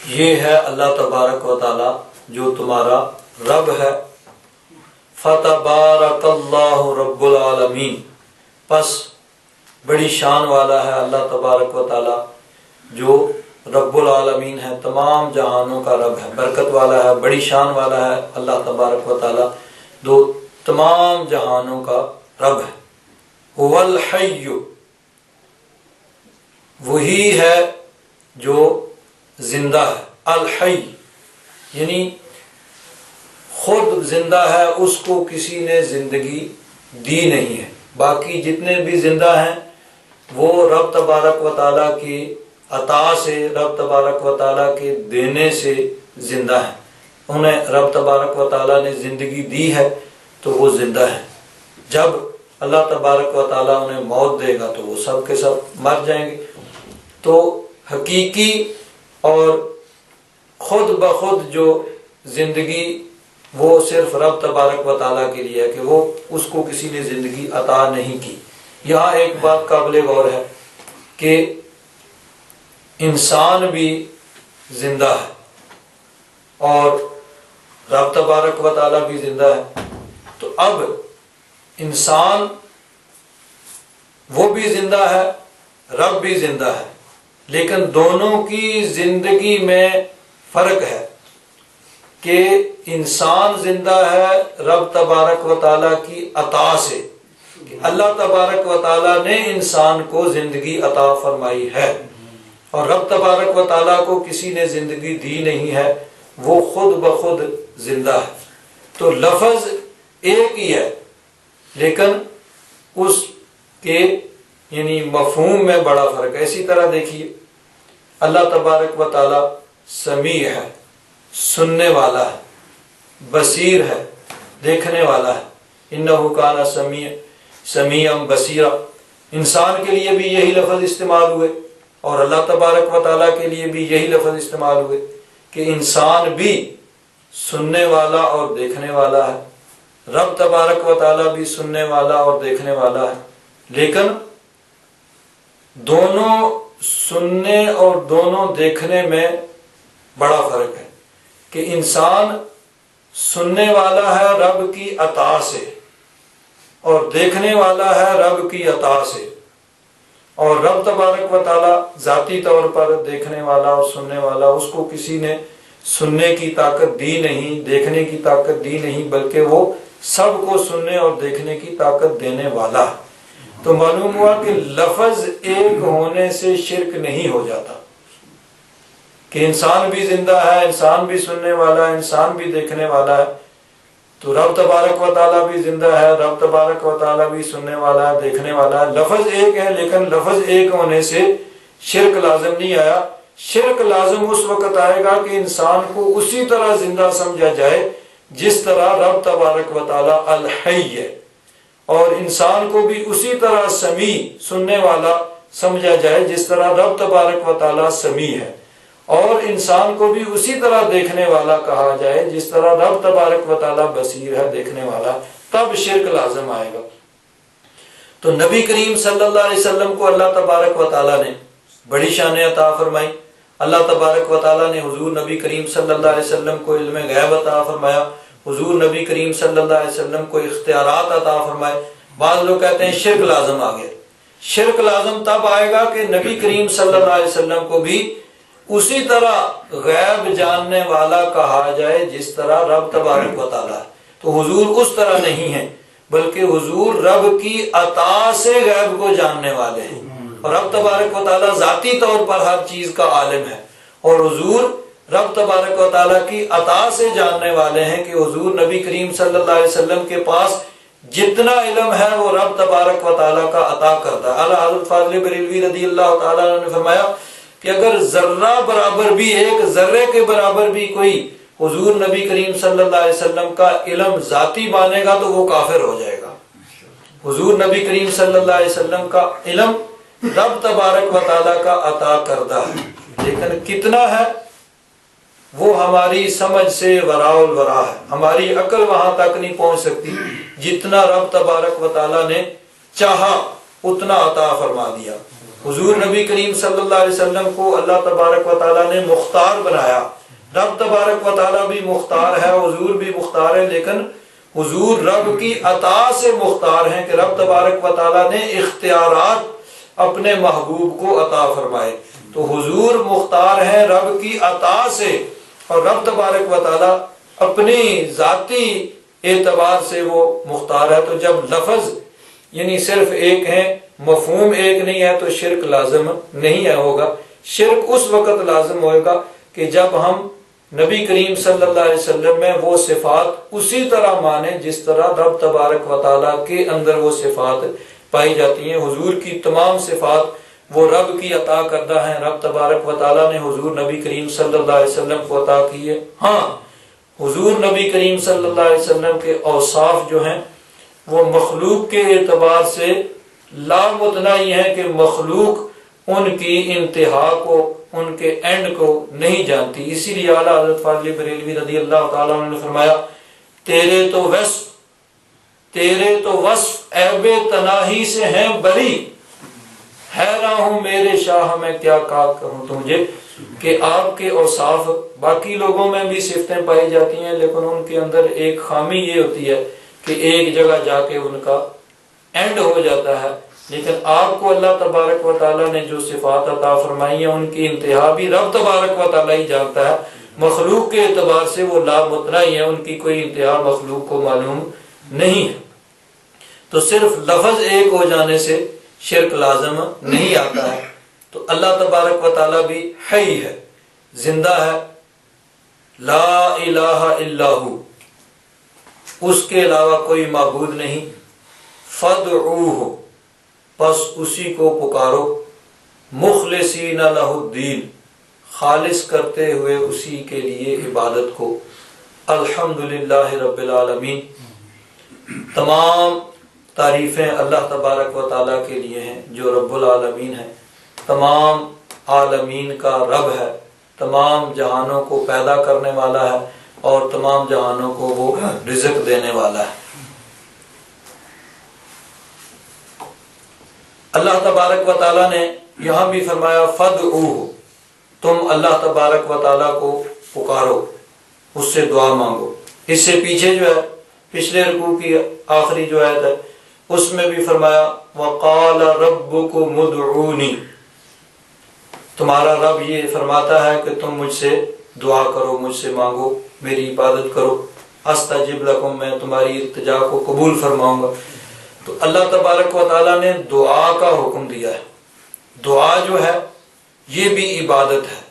یہ ہے اللہ تبارک و تعالیٰ جو تمہارا رب ہے. فتبارک اللہ رب العالمین، پس بڑی شان والا ہے اللہ تبارک و تعالیٰ جو رب العالمین ہے، تمام جہانوں کا رب ہے، برکت والا ہے، بڑی شان والا ہے اللہ تبارک و تعالیٰ جو تمام جہانوں کا رب ہے. هو الحی، وہی ہے جو زندہ ہے. الحی یعنی خود زندہ ہے، اس کو کسی نے زندگی دی نہیں ہے. باقی جتنے بھی زندہ ہیں وہ رب تبارک و تعالیٰ کی عطا سے، رب تبارک و تعالیٰ کے دینے سے زندہ ہیں. انہیں رب تبارک و تعالیٰ نے زندگی دی ہے تو وہ زندہ ہیں. جب اللہ تبارک و تعالیٰ انہیں موت دے گا تو وہ سب کے سب مر جائیں گے. تو حقیقی اور خود بخود جو زندگی وہ صرف رب تبارک و تعالیٰ کے لیے ہے کہ وہ اس کو کسی نے زندگی عطا نہیں کی. یہاں ایک بات قابل غور ہے کہ انسان بھی زندہ ہے اور رب تبارک و تعالیٰ بھی زندہ ہے. تو اب انسان وہ بھی زندہ ہے، رب بھی زندہ ہے، لیکن دونوں کی زندگی میں فرق ہے کہ انسان زندہ ہے رب تبارک و تعالیٰ کی عطا سے، کہ اللہ تبارک و تعالیٰ نے انسان کو زندگی عطا فرمائی ہے، اور رب تبارک و تعالیٰ کو کسی نے زندگی دی نہیں ہے، وہ خود بخود زندہ ہے. تو لفظ ایک ہی ہے لیکن اس کے یعنی مفہوم میں بڑا فرق ہے۔ اسی طرح دیکھیے اللہ تبارک و تعالی سمیع ہے، سننے والا ہے، بصیر ہے، دیکھنے والا ہے۔ انہ کان سمیعا بصیرا، انسان کے لیے بھی یہی لفظ استعمال ہوئے اور اللہ تبارک و تعالیٰ کے لیے بھی یہی لفظ استعمال ہوئے کہ انسان بھی سننے والا اور دیکھنے والا ہے، رب تبارک و تعالیٰ بھی سننے والا اور دیکھنے والا ہے۔ لیکن دونوں سننے اور دونوں دیکھنے میں بڑا فرق ہے کہ انسان سننے والا ہے رب کی عطا سے اور دیکھنے والا ہے رب کی عطا سے، اور رب تبارک و تعالیٰ ذاتی طور پر دیکھنے والا اور سننے والا، اس کو کسی نے سننے کی طاقت دی نہیں، دیکھنے کی طاقت دی نہیں، بلکہ وہ سب کو سننے اور دیکھنے کی طاقت دینے والا ہے۔ تو معلوم ہوا کہ لفظ ایک ہونے سے شرک نہیں ہو جاتا کہ انسان بھی زندہ ہے، انسان بھی سننے والا ہے، انسان بھی دیکھنے والا ہے، تو رب تبارک و تعالیٰ بھی زندہ ہے، رب تبارک و تعالیٰ بھی سننے والا ہے، دیکھنے والا ہے۔ لفظ ایک ہے، لیکن لفظ ایک ہونے سے شرک لازم نہیں آیا۔ شرک لازم اس وقت آئے گا کہ انسان کو اسی طرح زندہ سمجھا جائے جس طرح رب تبارک و تعالیٰ الحی ہے، اور انسان کو بھی اسی طرح سمیع سننے والا سمجھا جائے جس طرح رب تبارک و تعالیٰ سمیع ہے، اور انسان کو بھی اسی طرح دیکھنے والا کہا جائے جس طرح رب تبارک و تعالیٰ بصیر ہے، دیکھنے والا، تب شرک لازم آئے گا۔ تو نبی کریم صلی اللہ علیہ وسلم کو اللہ تبارک و تعالیٰ نے بڑی شان عطا فرمائی۔ اللہ تبارک و تعالیٰ نے حضور نبی کریم صلی اللہ علیہ وسلم کو علم غیب عطا فرمایا، حضور نبی کریم صلی اللہ علیہ وسلم کو اختیارات عطا فرمائے۔ بعض لوگ کہتے ہیں شرک لازم آ گیا۔ شرک لازم تب آئے گا کہ نبی کریم صلی اللہ علیہ وسلم کو بھی اسی طرح غیب جاننے والا کہا جائے جس طرح رب تبارک و تعالیٰ ہے۔ تو حضور اس طرح نہیں ہے، بلکہ حضور رب کی عطا سے غیب کو جاننے والے ہیں، اور رب تبارک و تعالیٰ ذاتی طور پر ہر چیز کا عالم ہے، اور حضور رب تبارک و تعالیٰ کی عطا سے جاننے والے ہیں کہ حضور نبی کریم صلی اللہ علیہ وسلم کے پاس جتنا علم ہے وہ رب تبارک و تعالیٰ کا عطا کرتا ہے۔ اعلیٰ حضرت فاضل بریلوی رضی اللہ تعالیٰ عنہ نے فرمایا کہ اگر ذرہ برابر بھی، ایک ذرے کے برابر بھی کوئی حضور نبی کریم صلی اللہ علیہ وسلم کا علم ذاتی مانے گا تو وہ کافر ہو جائے گا۔ حضور نبی کریم صلی اللہ علیہ وسلم کا علم رب تبارک و تعالیٰ کا عطا کردہ ہے، لیکن کتنا ہے وہ ہماری سمجھ سے وراء الورا ہے، ہماری عقل وہاں تک نہیں پہنچ سکتی۔ جتنا رب تبارک و تعالیٰ نے چاہا اتنا عطا فرما دیا۔ حضور نبی کریم صلی اللہ علیہ وسلم کو اللہ تبارک و تعالیٰ نے مختار بنایا۔ رب تبارک و تعالیٰ بھی مختار ہے، حضور بھی مختار ہے، لیکن حضور رب کی عطا سے مختار ہیں کہ رب تبارک و تعالیٰ نے اختیارات اپنے محبوب کو عطا فرمائے۔ تو حضور مختار ہیں رب کی عطا سے، اور رب تبارک و تعالیٰ اپنی ذاتی اعتبار سے وہ مختار ہے۔ تو جب لفظ یعنی صرف ایک ہے، مفہوم ایک نہیں ہے، تو شرک لازم نہیں ہے ہوگا۔ شرک اس وقت لازم ہوئے گا کہ جب ہم نبی کریم صلی اللہ علیہ وسلم میں وہ صفات اسی طرح مانیں جس طرح رب تبارک و تعالیٰ کے اندر وہ صفات پائی جاتی ہیں۔ حضور کی تمام صفات وہ رب کی عطا کردہ ہیں، رب تبارک و تعالیٰ نے حضور نبی کریم صلی اللہ علیہ وسلم کو عطا کی ہے۔ ہاں، حضور نبی کریم صلی اللہ علیہ وسلم کے اوصاف جو ہیں وہ مخلوق کے اعتبار سے لامتناہی ہیں کہ مخلوق ان کی انتہا کو، ان کے اینڈ کو نہیں جانتی۔ اسی لیے اعلیٰ حضرت فاضل بریلوی رضی اللہ تعالیٰ عنہ نے فرمایا تیرے تو وصف عیب تناہی سے ہیں بری، حیران ہوں میرے شاہ میں کیا کہوں تجھے، کہ آپ کے اوصاف باقی لوگوں میں بھی صفتیں پائی جاتی ہیں، لیکن ان کے اندر ایک خامی یہ ہوتی ہے کہ ایک جگہ جا کے ان کا اینڈ ہو جاتا ہے، لیکن آپ کو اللہ تبارک و تعالیٰ نے جو صفات عطا فرمائی ہیں ان کی انتہا بھی رب تبارک و تعالیٰ ہی جانتا ہے۔ مخلوق کے اعتبار سے وہ لامتناہی ہیں، ان کی کوئی انتہا مخلوق کو معلوم نہیں ہے۔ تو صرف لفظ ایک ہو جانے سے شرک لازم نہیں آتا ہے۔ تو اللہ تبارک و تعالیٰ بھی حی ہے، زندہ ہے، لا الہ الا ہو، اس کے علاوہ کوئی معبود نہیں، فادعوہ، پس اسی کو پکارو، مخلصین لہ الدین، خالص کرتے ہوئے اسی کے لیے عبادت کو، الحمدللہ رب العالمین، تمام تعریفیں اللہ تبارک و تعالیٰ کے لیے ہیں جو رب العالمین ہے، تمام عالمین کا رب ہے، تمام جہانوں کو پیدا کرنے والا ہے اور تمام جہانوں کو وہ رزق دینے والا ہے۔ اللہ تبارک و تعالیٰ نے یہاں بھی فرمایا فَادْعُوهُ، تم اللہ تبارک و تعالیٰ کو پکارو، اس سے دعا مانگو۔ اس سے پیچھے جو ہے پچھلے رکوع کی آخری جو آیت ہے اس میں بھی فرمایا وَقَالَ رَبُّكُمُ ادْعُونِي، تمہارا رب یہ فرماتا ہے کہ تم مجھ سے دعا کرو، مجھ سے مانگو، میری عبادت کرو، استجب لکم، میں تمہاری التجا کو قبول فرماؤں گا۔ تو اللہ تبارک و تعالیٰ نے دعا کا حکم دیا ہے، دعا جو ہے یہ بھی عبادت ہے۔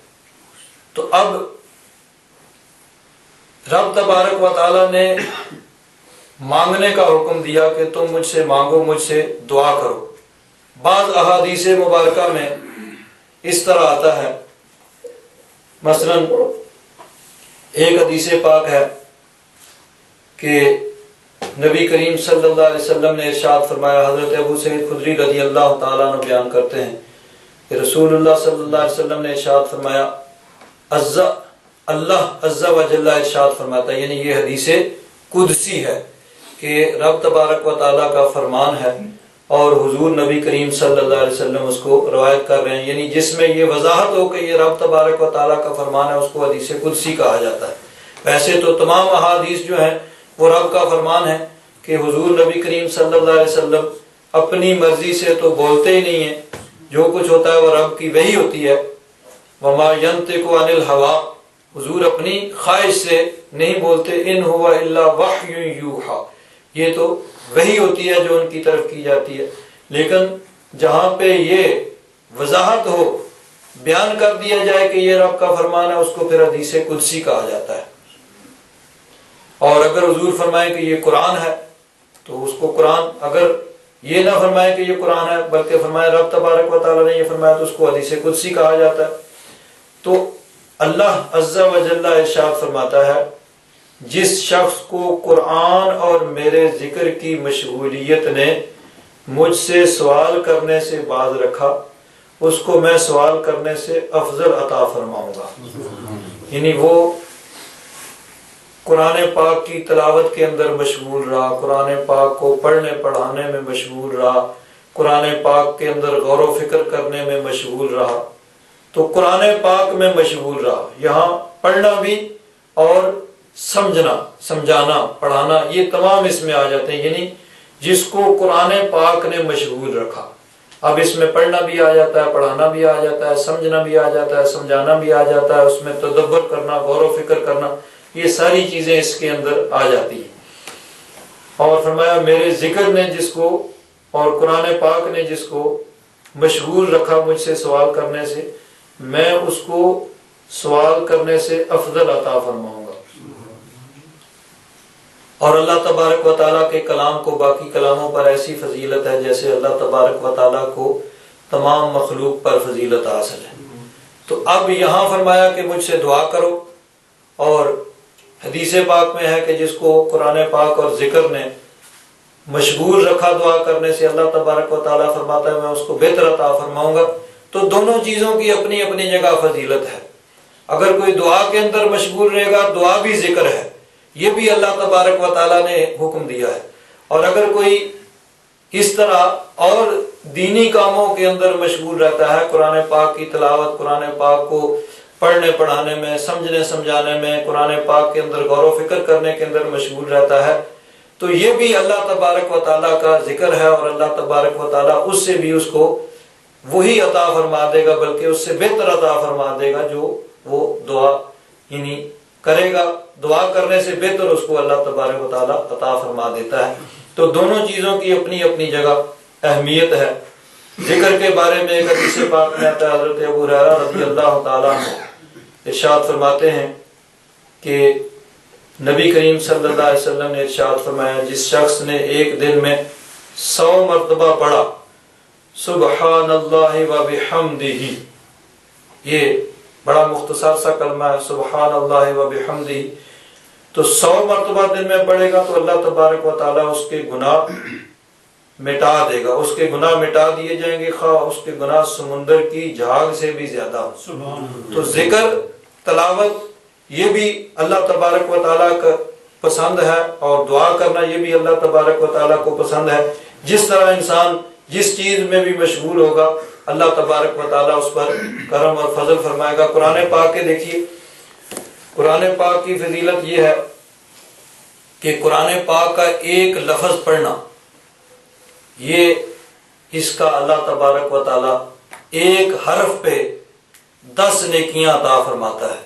تو اب رب تبارک و تعالیٰ نے مانگنے کا حکم دیا کہ تم مجھ سے مانگو، مجھ سے دعا کرو۔ بعض احادیث مبارکہ میں اس طرح آتا ہے، مثلا ایک حدیث پاک ہے کہ نبی کریم صلی اللہ علیہ وسلم نے ارشاد فرمایا، حضرت ابو سعید خدری رضی اللہ تعالیٰ عنہ بیان کرتے ہیں کہ رسول اللہ صلی اللہ علیہ وسلم نے ارشاد فرمایا، اللہ عز و جل ارشاد فرماتا ہے، یعنی یہ حدیث قدسی ہے کہ رب تبارک و تعالیٰ کا فرمان ہے اور حضور نبی کریم صلی اللہ علیہ وسلم اس کو روایت کر رہے ہیں، یعنی جس میں یہ وضاحت ہو کہ یہ رب تبارک و تعالیٰ کا فرمان ہے، اس کو حدیث قدسی کہا جاتا ہے۔ ویسے تو تمام احادیث جو ہیں وہ رب کا فرمان ہے کہ حضور نبی کریم صلی اللہ علیہ وسلم اپنی مرضی سے تو بولتے ہی نہیں ہیں، جو کچھ ہوتا ہے وہ رب کی وحی ہوتی ہے۔ وما ينطق عن الهوى، حضور اپنی خواہش سے نہیں بولتے، ان هو الا وحی یوحی، یہ تو وحی ہوتی ہے جو ان کی طرف کی جاتی ہے۔ لیکن جہاں پہ یہ وضاحت ہو، بیان کر دیا جائے کہ یہ رب کا فرمان ہے، اس کو پھر حدیث قدسی کہا جاتا ہے۔ اور اگر حضور فرمائے کہ یہ قرآن ہے تو اس کو قرآن، اگر یہ نہ فرمائے کہ یہ قرآن ہے بلکہ فرمائے رب تبارک و تعالیٰ نے یہ فرمایا تو اس کو حدیث قدسی کہا جاتا ہے۔ تو اللہ عز و جل ارشاد فرماتا ہے، جس شخص کو قرآن اور میرے ذکر کی مشغولیت نے مجھ سے سوال کرنے سے باز رکھا، اس کو میں سوال کرنے سے افضل عطا فرماؤں گا۔ یعنی وہ قرآن پاک کی تلاوت کے اندر مشغول رہا، قرآن پاک کو پڑھنے پڑھانے میں مشغول رہا، قرآن پاک کے اندر غور و فکر کرنے میں مشغول رہا، تو قرآن پاک میں مشغول رہا۔ یہاں پڑھنا بھی اور سمجھنا، سمجھانا، پڑھانا، یہ تمام اس میں آ جاتے ہیں، یعنی جس کو قرآن پاک نے مشغول رکھا۔ اب اس میں پڑھنا بھی آ جاتا ہے، پڑھانا بھی آ جاتا ہے، سمجھنا بھی آ جاتا ہے، سمجھانا بھی آ جاتا ہے، اس میں تدبر کرنا، غور و فکر کرنا، یہ ساری چیزیں اس کے اندر آ جاتی ہیں۔ اور فرمایا میرے ذکر نے جس کو اور قرآن پاک نے جس کو مشغول رکھا مجھ سے سوال کرنے سے، میں اس کو سوال کرنے سے افضل عطا فرماؤں گا۔ اور اللہ تبارک و تعالیٰ کے کلام کو باقی کلاموں پر ایسی فضیلت ہے جیسے اللہ تبارک و تعالیٰ کو تمام مخلوق پر فضیلت حاصل ہے۔ تو اب یہاں فرمایا کہ مجھ سے دعا کرو، اور حدیث پاک میں ہے کہ جس کو قرآن پاک اور ذکر نے مشغول رکھا دعا کرنے سے، اللہ تبارک و تعالیٰ فرماتا ہے میں اس کو بہتر عطا فرماؤں گا۔ تو دونوں چیزوں کی اپنی اپنی جگہ فضیلت ہے۔ اگر کوئی دعا کے اندر مشغول رہے گا، دعا بھی ذکر ہے، یہ بھی اللہ تبارک و تعالیٰ نے حکم دیا ہے۔ اور اگر کوئی اس طرح اور دینی کاموں کے اندر مشغول رہتا ہے، قرآن پاک کی تلاوت، قرآن پاک کو پڑھنے پڑھانے میں، سمجھنے سمجھانے میں، قرآن پاک کے اندر غور و فکر کرنے کے اندر مشغول رہتا ہے، تو یہ بھی اللہ تبارک و تعالیٰ کا ذکر ہے، اور اللہ تبارک و تعالیٰ اس سے بھی اس کو وہی عطا فرما دے گا، بلکہ اس سے بہتر عطا فرما دے گا جو وہ دعا یعنی کرے گا۔ دعا کرنے سے بہتر اس کو اللہ تبارک و تعالیٰ عطا فرما دیتا ہے۔ تو دونوں چیزوں کی اپنی اپنی جگہ اہمیت ہے۔ ذکر کے بارے میں ایک حدیث پاک میں آتا ہے، حضرت ابو ہریرہ رضی اللہ تعالیٰ عنہ ارشاد فرماتے ہیں کہ نبی کریم صلی اللہ علیہ وسلم نے ارشاد فرمایا، جس شخص نے ایک دن میں 100 مرتبہ پڑھا سبحان اللہ و بحمدہ، یہ بڑا مختصر سا کلمہ ہے سبحان اللہ و بحمدہ، تو 100 مرتبہ دن میں پڑھے گا تو اللہ تبارک و تعالیٰ اس کے گناہ مٹا دے گا، اس کے گناہ مٹا دیے جائیں گے، خواہ اس کے گناہ سمندر کی جھاگ سے بھی زیادہ ہو۔ تو ذکر، تلاوت، یہ بھی اللہ تبارک و تعالیٰ کا پسند ہے، اور دعا کرنا یہ بھی اللہ تبارک و تعالیٰ کو پسند ہے۔ جس طرح انسان جس چیز میں بھی مشغول ہوگا اللہ تبارک و تعالیٰ اس پر کرم اور فضل فرمائے گا۔ قرآن پاک کے دیکھیے، قرآن پاک کی فضیلت یہ ہے کہ قرآن پاک کا ایک لفظ پڑھنا، یہ اس کا اللہ تبارک و تعالیٰ ایک حرف پہ 10 نیکیاں عطا فرماتا ہے۔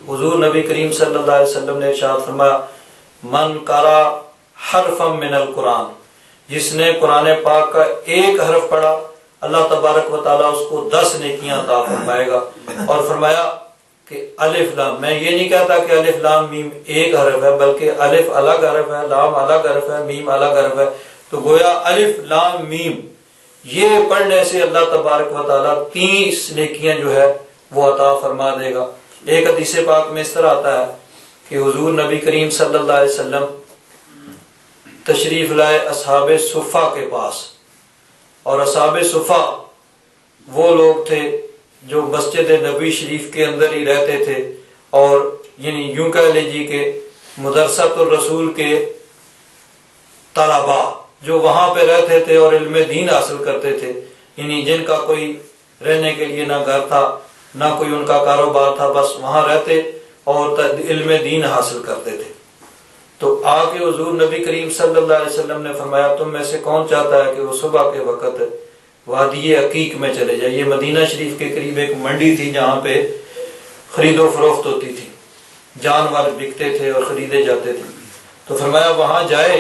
حضور نبی کریم صلی اللہ علیہ وسلم نے ارشاد فرمایا من قرأ حرفا من القرآن، جس نے قرآن پاک کا ایک حرف پڑھا اللہ تبارک و تعالیٰ اس کو 10 نیکیاں عطا فرمائے گا۔ اور فرمایا کہ الف لام، میں یہ نہیں کہتا کہ الف لام میم ایک حرف ہے، بلکہ الف الگ حرف ہے، لام الگ حرف ہے، میم الگ حرف ہے، تو گویا الف لام میم یہ پڑھنے سے اللہ تبارک و تعالیٰ 30 نیکیاں جو ہے وہ عطا فرما دے گا۔ ایک حدیث پاک میں اس طرح آتا ہے کہ حضور نبی کریم صلی اللہ علیہ وسلم تشریف لائے اصحاب صفہ کے پاس، اور اصحاب صفہ وہ لوگ تھے جو مسجد نبی شریف کے اندر ہی رہتے تھے، اور یعنی یوں کہہ لیجیے کہ مدرسۃ الرسول کے طلباء جو وہاں پہ رہتے تھے اور علم دین حاصل کرتے تھے، یعنی جن کا کوئی رہنے کے لیے نہ گھر تھا نہ کوئی ان کا کاروبار تھا، بس وہاں رہتے اور علم دین حاصل کرتے تھے۔ تو آ کے حضور نبی کریم صلی اللہ علیہ وسلم نے فرمایا تم میں سے کون چاہتا ہے کہ وہ صبح کے وقت وادی عقیق میں چلے جائے؟ یہ مدینہ شریف کے قریب ایک منڈی تھی جہاں پہ خرید و فروخت ہوتی تھی، جانور بکتے تھے اور خریدے جاتے تھے۔ تو فرمایا وہاں جائے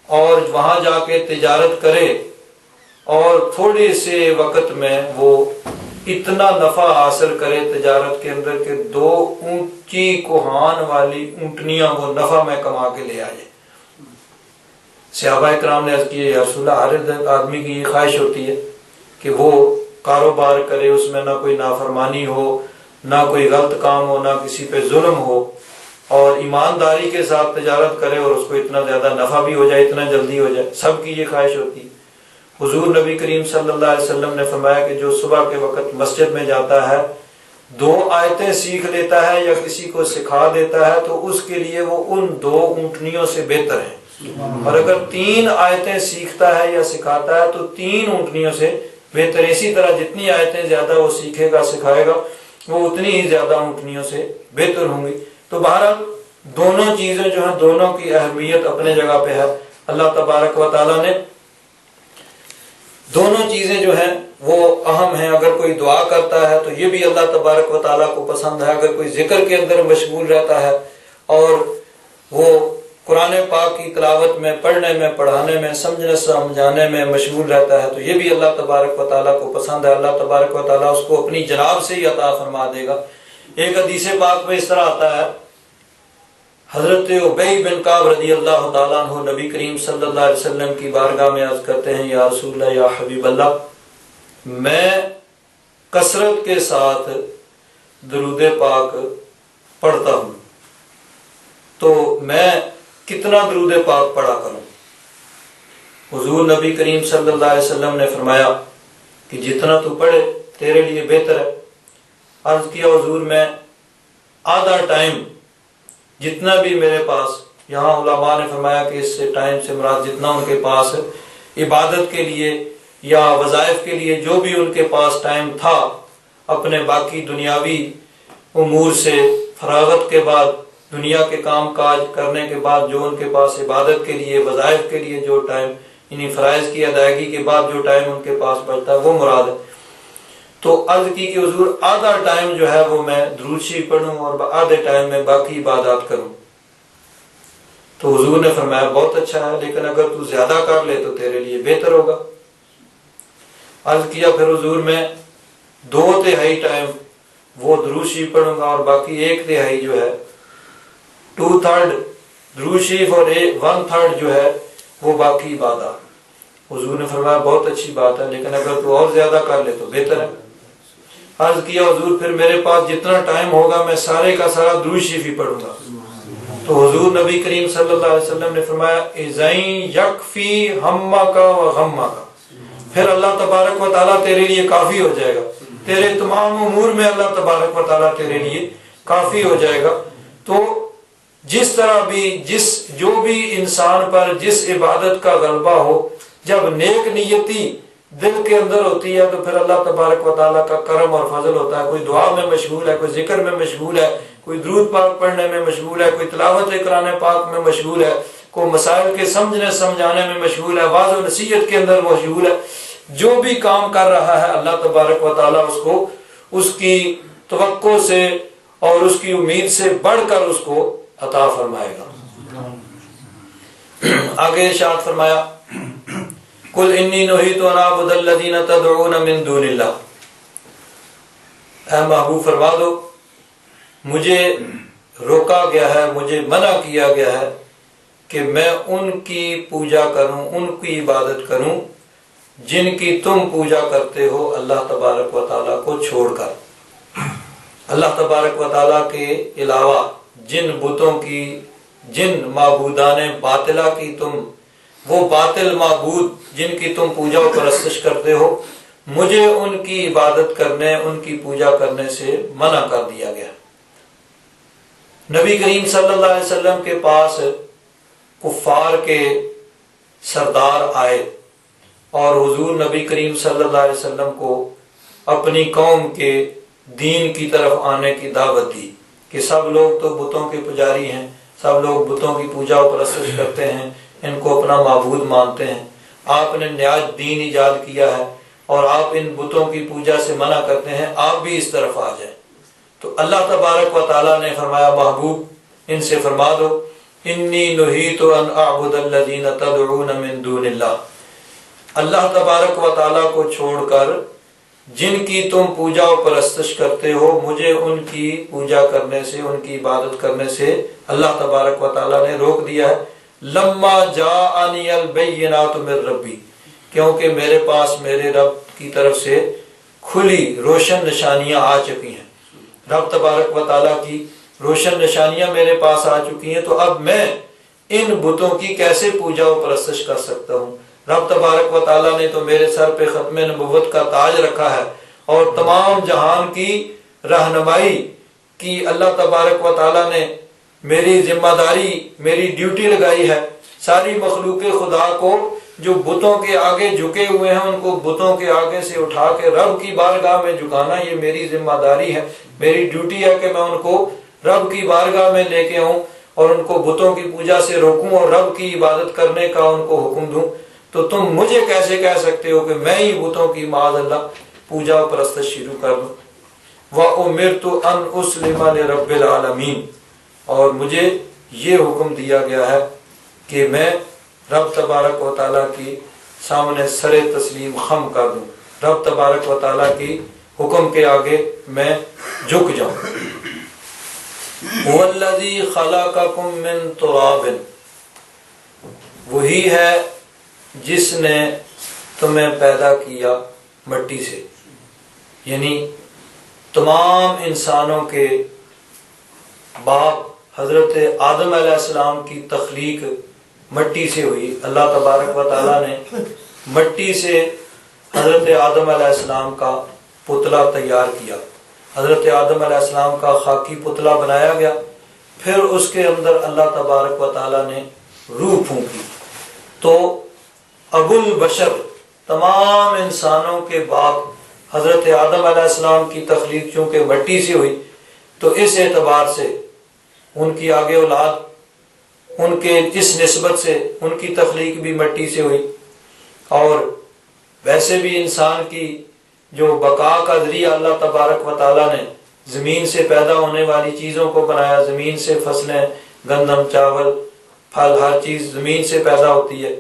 اور وہاں جا کے تجارت کرے، اور تھوڑے سے وقت میں وہ اتنا نفع حاصل کرے تجارت کے اندر کہ 2 اونچی کوہان والی اونٹنیاں وہ نفع میں کما کے لے آئے۔ صحابہ کرام نے عرض کی یا رسول اللہ، ہر آدمی کی یہ خواہش ہوتی ہے کہ وہ کاروبار کرے، اس میں نہ کوئی نافرمانی ہو، نہ کوئی غلط کام ہو، نہ کسی پہ ظلم ہو، اور ایمانداری کے ساتھ تجارت کرے اور اس کو اتنا زیادہ نفع بھی ہو جائے، اتنا جلدی ہو جائے۔ سب کی یہ خواہش ہوتی ہے۔ حضور نبی کریم صلی اللہ علیہ وسلم نے فرمایا کہ جو صبح کے وقت مسجد میں جاتا ہے 2 آیتیں سیکھ لیتا ہے یا کسی کو سکھا دیتا ہے تو اس کے لیے وہ ان 2 اونٹنیوں سے بہتر ہے، اور اگر 3 آیتیں سیکھتا ہے یا سکھاتا ہے تو 3 اونٹنیوں سے بہتر۔ اسی طرح جتنی آیتیں زیادہ وہ سیکھے گا سکھائے گا وہ اتنی ہی زیادہ اونٹنیوں سے بہتر ہوں گی۔ تو بہرحال دونوں چیزیں جو ہیں، دونوں کی اہمیت اپنے جگہ پہ ہے۔ اللہ تبارک و تعالیٰ نے دونوں چیزیں جو ہیں وہ اہم ہیں۔ اگر کوئی دعا کرتا ہے تو یہ بھی اللہ تبارک و تعالیٰ کو پسند ہے، اگر کوئی ذکر کے اندر مشغول رہتا ہے اور وہ قرآن پاک کی تلاوت میں، پڑھنے میں، پڑھانے میں، سمجھنے سمجھانے میں مشغول رہتا ہے تو یہ بھی اللہ تبارک و تعالیٰ کو پسند ہے۔ اللہ تبارک و تعالیٰ اس کو اپنی جناب سے ہی عطا فرما دے گا۔ ایک حدیث پاک میں اس طرح آتا ہے، حضرت ابی بن کعب رضی اللہ تعالیٰ عنہ نبی کریم صلی اللہ علیہ وسلم کی بارگاہ میں عرض کرتے ہیں یا رسول اللہ، یا حبیب اللہ، میں کثرت کے ساتھ درود پاک پڑھتا ہوں، تو میں کتنا درود پاک پڑھا کروں؟ حضور نبی کریم صلی اللہ علیہ وسلم نے فرمایا کہ جتنا تو پڑھے تیرے لیے بہتر ہے۔ عرض کیا حضور میں آدھا ٹائم جتنا بھی میرے پاس، یہاں علماء نے فرمایا کہ اس سے ٹائم سے مراد جتنا ان کے پاس عبادت کے لیے یا وظائف کے لیے جو بھی ان کے پاس ٹائم تھا، اپنے باقی دنیاوی امور سے فراغت کے بعد، دنیا کے کام کاج کرنے کے بعد جو ان کے پاس عبادت کے لیے، وظائف کے لیے جو ٹائم، یعنی فرائض کی ادائیگی کے بعد جو ٹائم ان کے پاس بچتا ہے وہ مراد ہے۔ تو عرض کی کہ حضور آدھا ٹائم جو ہے وہ میں درود شریف پڑھوں اور آدھے ٹائم میں باقی عبادات کروں۔ تو حضور نے فرمایا بہت اچھا ہے، لیکن اگر تو زیادہ کر لے تو تیرے لیے بہتر ہوگا۔ عرض کیا پھر حضور میں 2/3 ٹائم وہ درود شریف پڑھوں گا اور باقی 1/3 جو ہے 2/3 درود شریف اور 1/3 جو ہے وہ باقی عبادات۔ حضور نے فرمایا بہت اچھی بات ہے، لیکن اگر تو اور زیادہ کر لے تو بہتر ہے۔ عرض کیا حضور پھر میرے پاس جتنا ٹائم ہوگا میں سارے کا سارا درود شریف ہی پڑھوں گا۔ تو حضور نبی کریم صلی اللہ علیہ وسلم نے فرمایا اِذَن یکفی ہمک و غمک، پھر اللہ تبارک و تعالیٰ تیرے لیے کافی ہو جائے گا، تیرے تمام امور میں اللہ تبارک و تعالیٰ تیرے لیے کافی ہو جائے گا۔ تو جس طرح بھی جو بھی انسان پر جس عبادت کا غلبہ ہو، جب نیک نیتی دل کے اندر ہوتی ہے تو پھر اللہ تبارک و تعالیٰ کا کرم اور فضل ہوتا ہے۔ کوئی دعا میں مشغول ہے، کوئی ذکر میں مشغول ہے، کوئی درود پاک پڑھنے میں مشغول ہے، کوئی تلاوت قرآن پاک میں مشغول ہے، کوئی مسائل کے سمجھنے سمجھانے میں مشغول ہے، واعظ و نصیحت کے اندر مشغول ہے۔ جو بھی کام کر رہا ہے اللہ تبارک و تعالیٰ اس کو اس کی توقع سے اور اس کی امید سے بڑھ کر اس کو عطا فرمائے گا۔ آگے ارشاد فرمایا قُلْ إِنِّي نُهِيتُ أَنْ أَعْبُدَ الَّذِينَ تَدْعُونَ مِن دُونِ اللَّهِ، اے محبوب فرما دو مجھے روکا گیا ہے، مجھے منع کیا گیا ہے کہ میں ان کی پوجا کروں، ان کی عبادت کروں جن کی تم پوجا کرتے ہو اللہ تبارک و تعالیٰ کو چھوڑ کر۔ اللہ تبارک و تعالیٰ کے علاوہ جن بتوں کی، جن معبودان باطلہ کی تم، وہ باطل معبود جن کی تم پوجا و پرستش کرتے ہو، مجھے ان کی عبادت کرنے، ان کی پوجا کرنے سے منع کر دیا گیا۔ نبی کریم صلی اللہ علیہ وسلم کے پاس کفار کے سردار آئے اور حضور نبی کریم صلی اللہ علیہ وسلم کو اپنی قوم کے دین کی طرف آنے کی دعوت دی کہ سب لوگ تو بتوں کے پجاری ہیں، سب لوگ بتوں کی پوجا و پرستش کرتے ہیں، ان کو اپنا معبود مانتے ہیں، آپ نے نیا دین ایجاد کیا ہے اور آپ ان بتوں کی پوجا سے منع کرتے ہیں، آپ بھی اس طرف آ جائیں۔ تو اللہ تبارک و تعالیٰ نے فرمایا محبوب ان سے فرما دو انی نہیت ان اعبد الذین تدعون من دون اللہ، اللہ تبارک و تعالیٰ کو چھوڑ کر جن کی تم پوجا و پرستش کرتے ہو، مجھے ان کی پوجا کرنے سے، ان کی عبادت کرنے سے اللہ تبارک و تعالیٰ نے روک دیا ہے۔ لما جاءنی البینات من ربی، کیونکہ میرے پاس میرے رب کی طرف سے کھلی روشن نشانیاں آ چکی ہیں، رب تبارک و تعالیٰ کی روشن نشانیاں میرے پاس آ چکی ہیں، تو اب میں ان بتوں کی کیسے پوجا و پرستش کر سکتا ہوں؟ رب تبارک و تعالیٰ نے تو میرے سر پہ ختم نبوت کا تاج رکھا ہے اور تمام جہان کی رہنمائی کی اللہ تبارک و تعالیٰ نے میری ذمہ داری، میری ڈیوٹی لگائی ہے۔ ساری مخلوق خدا کو جو بتوں کے آگے جھکے ہوئے ہیں ان کو بتوں کے آگے سے اٹھا کے رب کی بارگاہ میں جھکانا، یہ میری ذمہ داری ہے، میری ڈیوٹی ہے کہ میں ان کو رب کی بارگاہ میں لے کے آؤں اور ان کو بتوں کی پوجا سے روکوں اور رب کی عبادت کرنے کا ان کو حکم دوں۔ تو تم مجھے کیسے کہہ سکتے ہو کہ میں ہی بتوں کی معاذ اللہ پوجا و پرستش شروع کر دوں؟ وَأُمِرْتُ أَنْ أُسْلِمَ لِرَبِّ الْعَالَمِينَ، اور مجھے یہ حکم دیا گیا ہے کہ میں رب تبارک و تعالیٰ کی سامنے سر تسلیم خم کر دوں، رب تبارک و تعالیٰ کی حکم کے آگے میں جھک جاؤں۔ وَالَّذِي خَلَقَكُم مِّن تُرَابٍ، وہی ہے جس نے تمہیں پیدا کیا مٹی سے، یعنی تمام انسانوں کے باپ حضرت آدم علیہ السلام کی تخلیق مٹی سے ہوئی۔ اللہ تبارک و تعالیٰ نے مٹی سے حضرت آدم علیہ السلام کا پتلا تیار کیا، حضرت آدم علیہ السلام کا خاکی پتلا بنایا گیا، پھر اس کے اندر اللہ تبارک و تعالیٰ نے روح پھونکی، تو ابو البشر تمام انسانوں کے باپ حضرت آدم علیہ السلام کی تخلیق چونکہ مٹی سے ہوئی، تو اس اعتبار سے ان کی آگے اولاد، ان کے اس نسبت سے ان کی تخلیق بھی مٹی سے ہوئی۔ اور ویسے بھی انسان کی جو بقا کا ذریعہ اللہ تبارک و تعالیٰ نے زمین سے پیدا ہونے والی چیزوں کو بنایا، زمین سے فصلیں، گندم، چاول، پھل، ہر چیز زمین سے پیدا ہوتی ہے،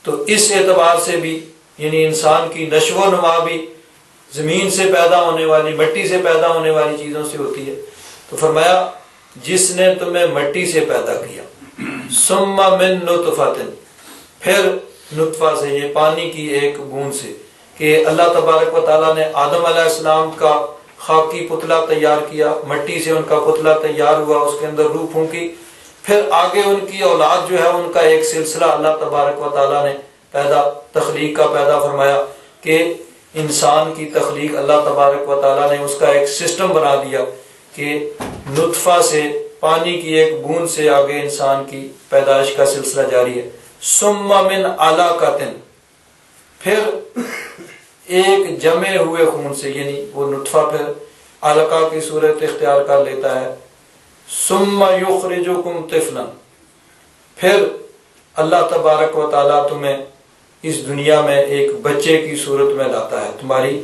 تو اس اعتبار سے بھی یعنی انسان کی نشو و نما بھی زمین سے پیدا ہونے والی، مٹی سے پیدا ہونے والی چیزوں سے ہوتی ہے۔ تو فرمایا جس نے تمہیں مٹی سے پیدا کیا، ثم من نطفۃ، پھر نطفہ سے، یہ پانی کی ایک بوند سے، کہ اللہ تبارک و تعالیٰ نے آدم علیہ السلام کا خاکی پتلا تیار کیا، مٹی سے ان کا پتلا تیار ہوا، اس کے اندر روح پھونکی، پھر آگے ان کی اولاد جو ہے ان کا ایک سلسلہ اللہ تبارک و تعالیٰ نے تخلیق کا پیدا فرمایا، کہ انسان کی تخلیق اللہ تبارک و تعالیٰ نے اس کا ایک سسٹم بنا دیا کہ نطفہ سے، پانی کی ایک بوند سے آگے انسان کی پیدائش کا سلسلہ جاری ہے۔ ثم من علاقۃ، پھر ایک جمے ہوئے خون سے، یعنی وہ نطفہ پھر علقہ کی صورت اختیار کر لیتا ہے۔ ثم یخرجکم طفلا، پھر اللہ تبارک و تعالیٰ تمہیں اس دنیا میں ایک بچے کی صورت میں لاتا ہے، تمہاری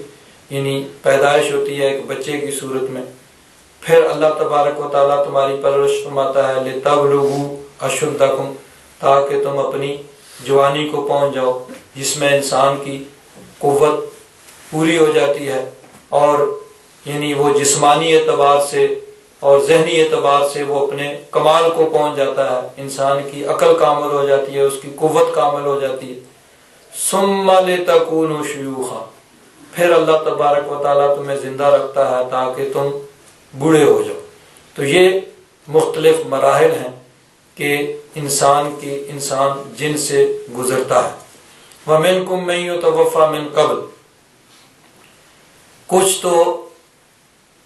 یعنی پیدائش ہوتی ہے ایک بچے کی صورت میں، پھر اللہ تبارک و تعالیٰ تمہاری پرورش فرماتا ہے لِتَبْلُغُوا أَشُدَّكُمْ، تاکہ تم اپنی جوانی کو پہنچ جاؤ، جس میں انسان کی قوت پوری ہو جاتی ہے، اور یعنی وہ جسمانی اعتبار سے اور ذہنی اعتبار سے وہ اپنے کمال کو پہنچ جاتا ہے، انسان کی عقل کامل ہو جاتی ہے، اس کی قوت کامل ہو جاتی ہے۔ ثم لتکونوا شیوخا، پھر اللہ تبارک و تعالیٰ تمہیں زندہ رکھتا ہے تاکہ تم بوڑھے ہو جاؤ۔ تو یہ مختلف مراحل ہیں کہ انسان جن سے گزرتا ہے۔ وَمِنْكُمْ مَن يُتَوَفَّى مِنْ قَبْلُ، کچھ تو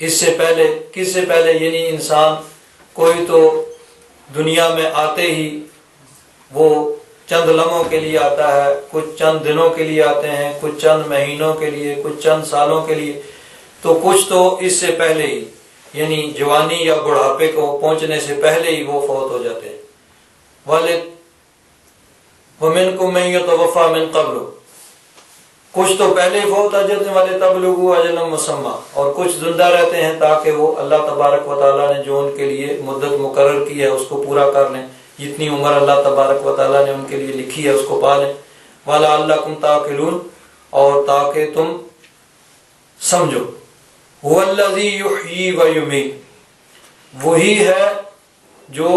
اس سے پہلے، کس سے پہلے، یعنی انسان کوئی تو دنیا میں آتے ہی وہ چند لمحوں کے لیے آتا ہے، کچھ چند دنوں کے لیے آتے ہیں، کچھ چند مہینوں کے لیے، کچھ چند سالوں کے لیے، تو کچھ تو اس سے پہلے ہی یعنی جوانی یا بڑھاپے کو پہنچنے سے پہلے ہی وہ فوت ہو جاتے ہیں۔ وَمِنْكُمْ مَن يُتَوَفَّى مِنْ قَبْلُ، کچھ تو پہلے ہی فوت ہو جاتے ہیں، وَلِتَبْلُغُوا أَجَلًا مُّسَمًّى، اور کچھ زندہ رہتے ہیں تاکہ وہ اللہ تبارک و تعالیٰ نے جو ان کے لیے مدت مقرر کی ہے اس کو پورا کر لیں، جتنی عمر اللہ تبارک و تعالیٰ نے ان کے لیے لکھی ہے اس کو پا لیں۔ وَلَعَلَّكُمْ تَعْقِلُونَ، اور تاکہ تم سمجھو۔ هُوَ الَّذِي يُحْيِي وَيُمِيتُ، وہی ہے جو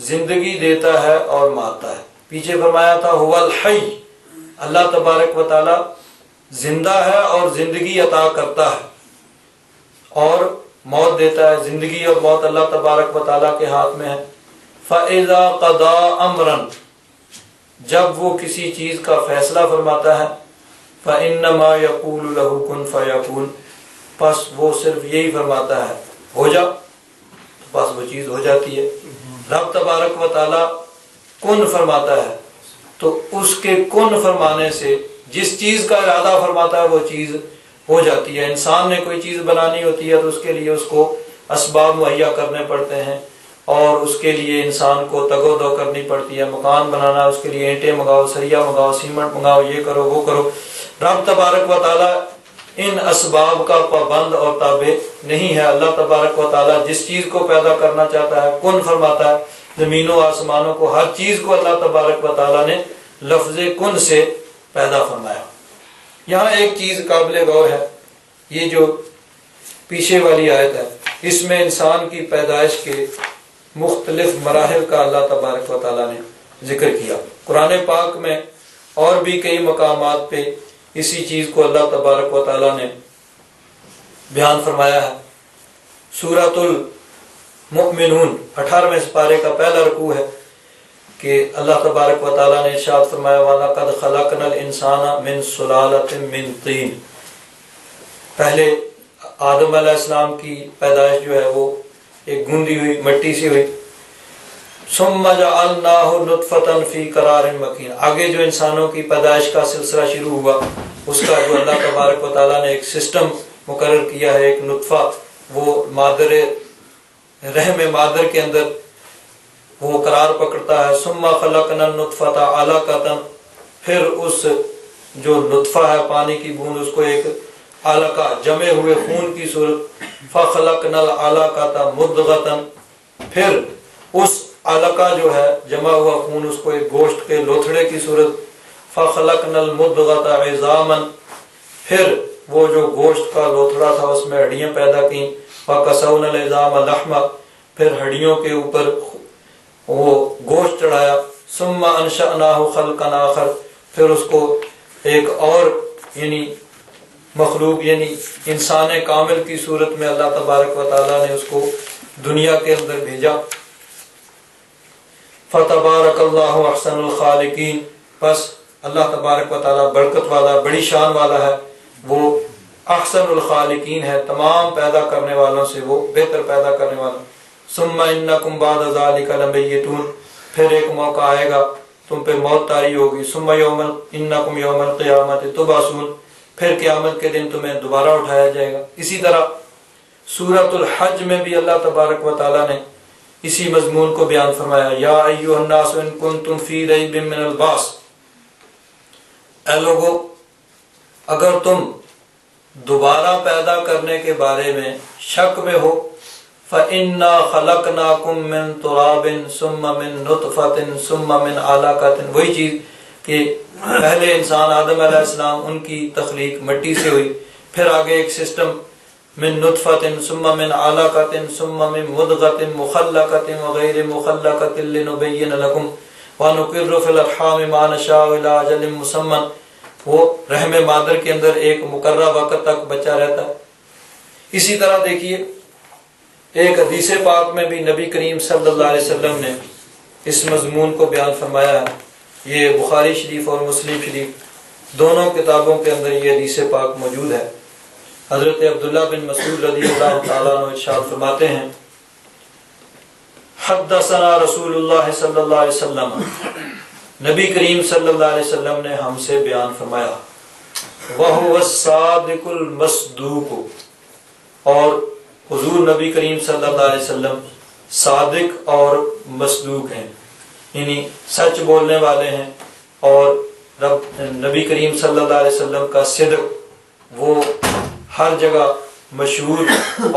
زندگی دیتا ہے اور مارتا ہے۔ پیچھے فرمایا تھا هُوَ الْحَيُّ، اللہ تبارک و تعالیٰ زندہ ہے اور زندگی عطا کرتا ہے اور موت دیتا ہے، زندگی اور موت اللہ تبارک و تعالیٰ کے ہاتھ میں ہے۔ فَإِذَا قَضَىٰ أَمْرًا، جب وہ کسی چیز کا فیصلہ فرماتا ہے، فَإِنَّمَا يَقُولُ لَهُ كُن فَيَكُونُ، پس وہ صرف یہی فرماتا ہے ہو جا، بس وہ چیز ہو جاتی ہے۔ رب تبارک و تعالیٰ کن فرماتا ہے تو اس کے کن فرمانے سے جس چیز کا ارادہ فرماتا ہے وہ چیز ہو جاتی ہے۔ انسان نے کوئی چیز بنانی ہوتی ہے تو اس کے لیے اس کو اسباب مہیا کرنے پڑتے ہیں، اور اس کے لیے انسان کو تگ و دو کرنی پڑتی ہے۔ مکان بنانا، اس کے لیے اینٹیں منگاؤ، سریا منگاؤ، سیمنٹ منگاؤ، یہ کرو وہ کرو۔ رب تبارک و تعالیٰ ان اسباب کا پابند اور تابع نہیں ہے۔ اللہ تبارک و تعالیٰ جس چیز کو پیدا کرنا چاہتا ہے کن فرماتا ہے۔ زمینوں آسمانوں کو، ہر چیز کو اللہ تبارک و تعالیٰ نے لفظ کن سے پیدا فرمایا۔ یہاں ایک چیز قابل غور ہے، یہ جو پیچھے والی آیت ہے، اس میں انسان کی پیدائش کے مختلف مراحل کا اللہ تبارک و تعالیٰ نے ذکر کیا۔ قرآن پاک میں اور بھی کئی مقامات پہ اسی چیز کو اللہ تبارک و تعالیٰ نے بیان فرمایا ہے۔ سورۃ المؤمنون 18ویں سپارے کا پہلا رکوع ہے کہ اللہ تبارک و تعالیٰ نے ارشاد فرمایا وَلَقَدْ خَلَقْنَا الْإِنسَانَ مِنْ صُلَالَةٍ مِّن طِينٍ، پہلے آدم علیہ السلام کی پیدائش جو ہے وہ ایک گوندی ہوئی مٹی سے ہوئی۔ ثُمَّ جَعَلْنَاهُ نُطْفَةً فِي قَرَارٍ مَّكِينٍ، آگے جو انسانوں کی پیدائش کا سلسلہ شروع ہوا اس کا جو اللہ تبارک و تعالیٰ نے ایک سسٹم مقرر کیا ہے، ایک نطفہ وہ مادر رحم مادر کے اندر وہ قرار پکڑتا ہے۔ ثم خلقنا النطفة علقة، پھر اس جو نطفہ ہے پانی کی بوند اس کو ایک علقہ جمے ہوئے خون کی صورت، فخلقنا العلقة مضغة، پھر اس علقہ جو ہے جمع ہوا خون اس کو ایک گوشت کے لوتھڑے کی صورت، فخلقنا المضغة عظاما، پھر وہ جو گوشت کا لوتھڑا تھا اس میں ہڈیاں پیدا کی، فکسونا العظام لحما، پھر ہڈیوں کے اوپر وہ گوشت چڑھایا، ثم انشأناه خلقا آخر، پھر اس کو ایک اور یعنی مخلوق یعنی انسان کامل کی صورت میں اللہ تبارک و تعالیٰ نے اس کو دنیا کے اندر بھیجا۔ فتبارک اللہ احسن الخالقین، بس اللہ تبارک و تعالیٰ برکت والا بڑی شان والا ہے، وہ احسن الخالقین ہے، تمام پیدا کرنے والوں سے وہ بہتر پیدا کرنے والا۔ ثم انکم بعد ذلک لمیتون، پھر ایک موقع آئے گا تم پہ موت طاری ہوگی۔ ثم انکم یوم القیامت تبعثون، پھر قیامت کے دن تمہیں دوبارہ اٹھایا جائے گا۔ اسی طرح سورۃ الحج میں بھی اللہ تبارک و تعالیٰ نے اسی مضمون کو بیان فرمایا، یا ایھا الناس ان کنتم فی ریب من البعث، اے لوگو اگر تم دوبارہ پیدا کرنے کے بارے میں شک میں ہو، فَإِنَّا خَلَقْنَاكُم مِّن تُرَابٍ ثُمَّ مِن نُطْفَةٍ ثُمَّ مِن عَلَقَةٍ، وہی چیز کہ پہلے انسان آدم علیہ السلام ان کی تخلیق مٹی سے ہوئی، پھر آگے ایک سسٹم من نطفة ثم من علقة ثم من مضغة مخلقة وغير مخلقة لنبين لكم ونقر في الارحام ما نشاء الى اجل مسمى، وہ رحم مادر کے اندر ایک مقررہ وقت تک بچہ رہتا ہے۔ اسی طرح دیکھیے ایک حدیث پاک میں بھی نبی کریم صلی اللہ علیہ وسلم نے اس مضمون کو بیان فرمایا ہے، یہ بخاری شریف اور مسلم شریف دونوں کتابوں کے اندر یہ حدیث پاک موجود ہے۔ حضرت عبداللہ بن مسعود رضی اللہ تعالیٰ عنہ ارشاد فرماتے ہیں، حدثنا رسول اللہ صلی اللہ علیہ وسلم، نبی کریم صلی اللہ علیہ وسلم نے ہم سے بیان فرمایا، وَهُوَ الصَّادِقُ الْمَصْدُوقُ، اور حضور نبی کریم صلی اللہ علیہ وسلم صادق اور مصدوق ہیں، یعنی سچ بولنے والے ہیں، اور نبی کریم صلی اللہ علیہ وسلم کا صدق وہ ہر جگہ مشہور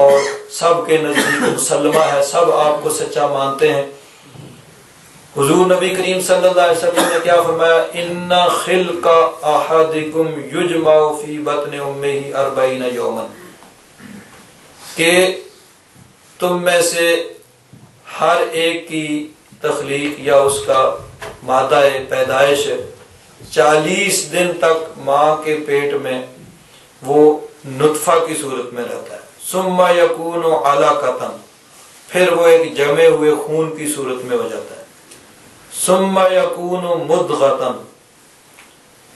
اور سب کے نزدیک مسلمہ ہے، سب آپ کو سچا مانتے ہیں۔ حضور نبی کریم صلی اللہ علیہ وسلم نے کیا فرمایا، ان خلق احدکم یجمع فی بطن امہ 40 یوما، کہ تم میں سے ہر ایک کی تخلیق یا اس کا مادہ پیدائش 40 دن تک ماں کے پیٹ میں وہ نطفہ کی صورت میں رہتا ہے، ثم یکون علقۃ، پھر وہ ایک جمے ہوئے خون کی صورت میں ہو جاتا ہے، ثم یکون مضغۃ،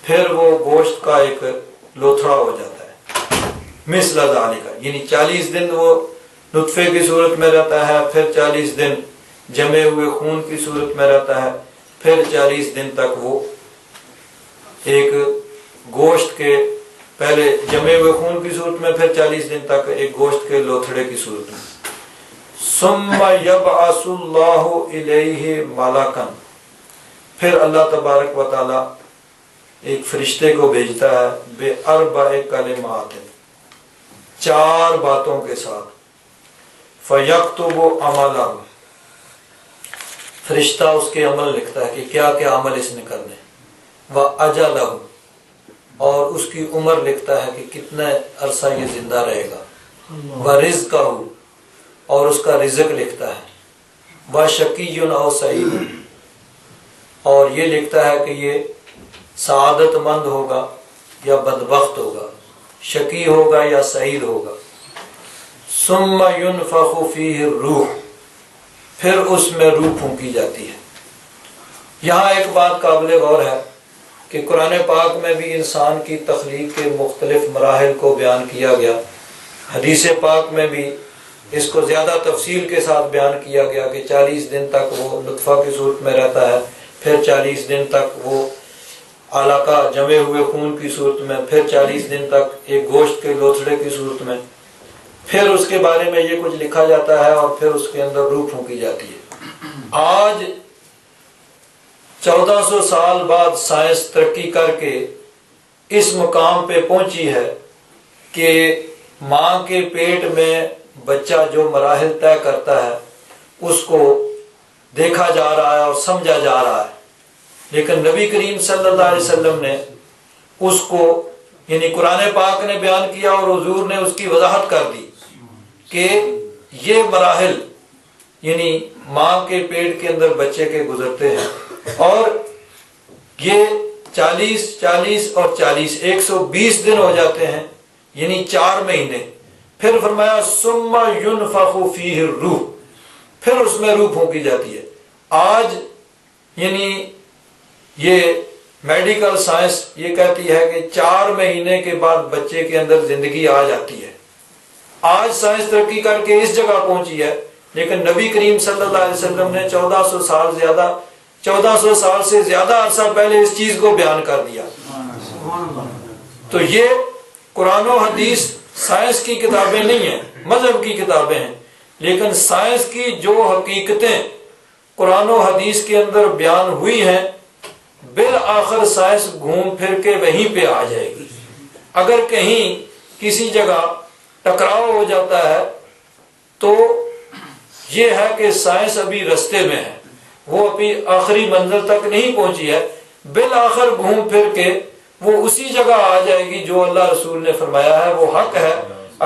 پھر وہ گوشت کا ایک لوتھڑا ہو جاتا ہے، مثل ذالک، یعنی 40 دن وہ نطفے کی صورت میں رہتا ہے، پھر 40 دن جمے ہوئے خون کی صورت میں رہتا ہے، پھر 40 دن تک وہ ایک گوشت کے پہلے جمے ہوئے خون کی صورت میں، پھر 40 دن تک ایک گوشت کے لوتھڑے کی صورت میں۔ ثم یبعث اللہ الیہ ملکا، پھر اللہ تبارک و تعالی ایک فرشتے کو بھیجتا ہے، باربع کلمات، 4 باتوں کے ساتھ، فیکتب عملہ، فرشتہ اس کے عمل لکھتا ہے کہ کیا کیا عمل اس نے کرنے، واجلہ، اور اس کی عمر لکھتا ہے کہ کتنا عرصہ یہ زندہ رہے گا، ورزقہ، اور اس کا رزق لکھتا ہے، وشقی او سعید، اور یہ لکھتا ہے کہ یہ سعادت مند ہوگا یا بدبخت ہوگا، شقی ہوگا یا سعید ہوگا۔ ثم ينفخ فیہ الروح، پھر اس میں روح پھونکی جاتی ہے۔ یہاں ایک بات قابل غور ہے کہ قرآن پاک میں بھی انسان کی تخلیق کے مختلف مراحل کو بیان کیا گیا، حدیث پاک میں بھی اس کو زیادہ تفصیل کے ساتھ بیان کیا گیا کہ 40 دن تک وہ نطفہ کی صورت میں رہتا ہے، پھر 40 دن تک وہ علقہ جمے ہوئے خون کی صورت میں، پھر 40 دن تک ایک گوشت کے لوتھڑے کی صورت میں، پھر اس کے بارے میں یہ کچھ لکھا جاتا ہے اور پھر اس کے اندر روح پھونکی جاتی ہے۔ آج 1400 سال بعد سائنس ترقی کر کے اس مقام پہ پہنچی ہے کہ ماں کے پیٹ میں بچہ جو مراحل طے کرتا ہے اس کو دیکھا جا رہا ہے اور سمجھا جا رہا ہے، لیکن نبی کریم صلی اللہ علیہ وسلم نے اس کو یعنی قرآن پاک نے بیان کیا اور حضور نے اس کی وضاحت کر دی کہ یہ مراحل یعنی ماں کے پیٹ کے اندر بچے کے گزرتے ہیں، اور یہ 40 40 اور 40 120 دن ہو جاتے ہیں، یعنی 4 مہینے۔ پھر فرمایا ثم ينفخ فیہ الروح، پھر اس میں روح پھونکی جاتی ہے۔ آج یعنی یہ میڈیکل سائنس یہ کہتی ہے کہ 4 مہینے کے بعد بچے کے اندر زندگی آ جاتی ہے۔ آج سائنس ترقی کر کے اس جگہ پہنچی ہے، لیکن نبی کریم صلی اللہ علیہ وسلم نے 1400 سال سے زیادہ عرصہ پہلے اس چیز کو بیان کر دیا۔ تو یہ قرآن و حدیث سائنس کی کتابیں نہیں ہیں، مذہب کی کتابیں ہیں، لیکن سائنس کی جو حقیقتیں قرآن و حدیث کے اندر بیان ہوئی ہیں، بالآخر سائنس گھوم پھر کے وہیں پہ آ جائے گی۔ اگر کہیں کسی جگہ ٹکراؤ ہو جاتا ہے تو یہ ہے کہ سائنس ابھی رستے میں ہے، وہ ابھی آخری منزل تک نہیں پہنچی ہے، بالآخر گھوم پھر کے وہ اسی جگہ آ جائے گی جو اللہ رسول نے فرمایا ہے وہ حق ہے۔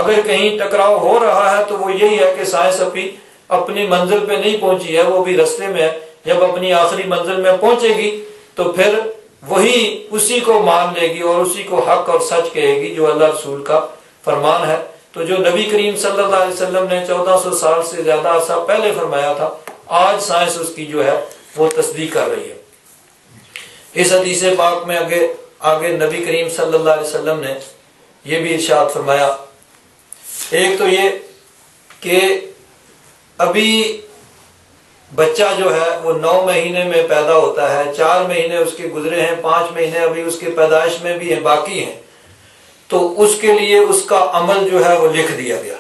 اگر کہیں ٹکراؤ ہو رہا ہے تو وہ یہی ہے کہ سائنس ابھی اپنی منزل پہ نہیں پہنچی ہے، وہ بھی رستے میں ہے۔ جب اپنی آخری منزل میں پہنچے گی تو پھر وہی اسی کو مان لے گی اور اسی کو حق اور سچ کہے گی جو اللہ رسول کا فرمان ہے۔ تو جو نبی کریم صلی اللہ علیہ وسلم نے 1400 سال سے زیادہ عرصہ پہلے فرمایا تھا، آج سائنس اس کی جو ہے وہ تصدیق کر رہی ہے۔ اس حدیث پاک میں آگے نبی کریم صلی اللہ علیہ وسلم نے یہ بھی ارشاد فرمایا، ایک تو یہ کہ ابھی بچہ جو ہے وہ 9 مہینے میں پیدا ہوتا ہے، 4 مہینے اس کے گزرے ہیں، 5 مہینے ابھی اس کے پیدائش میں بھی ہیں، باقی ہیں، تو اس کے لیے اس کا عمل جو ہے وہ لکھ دیا گیا،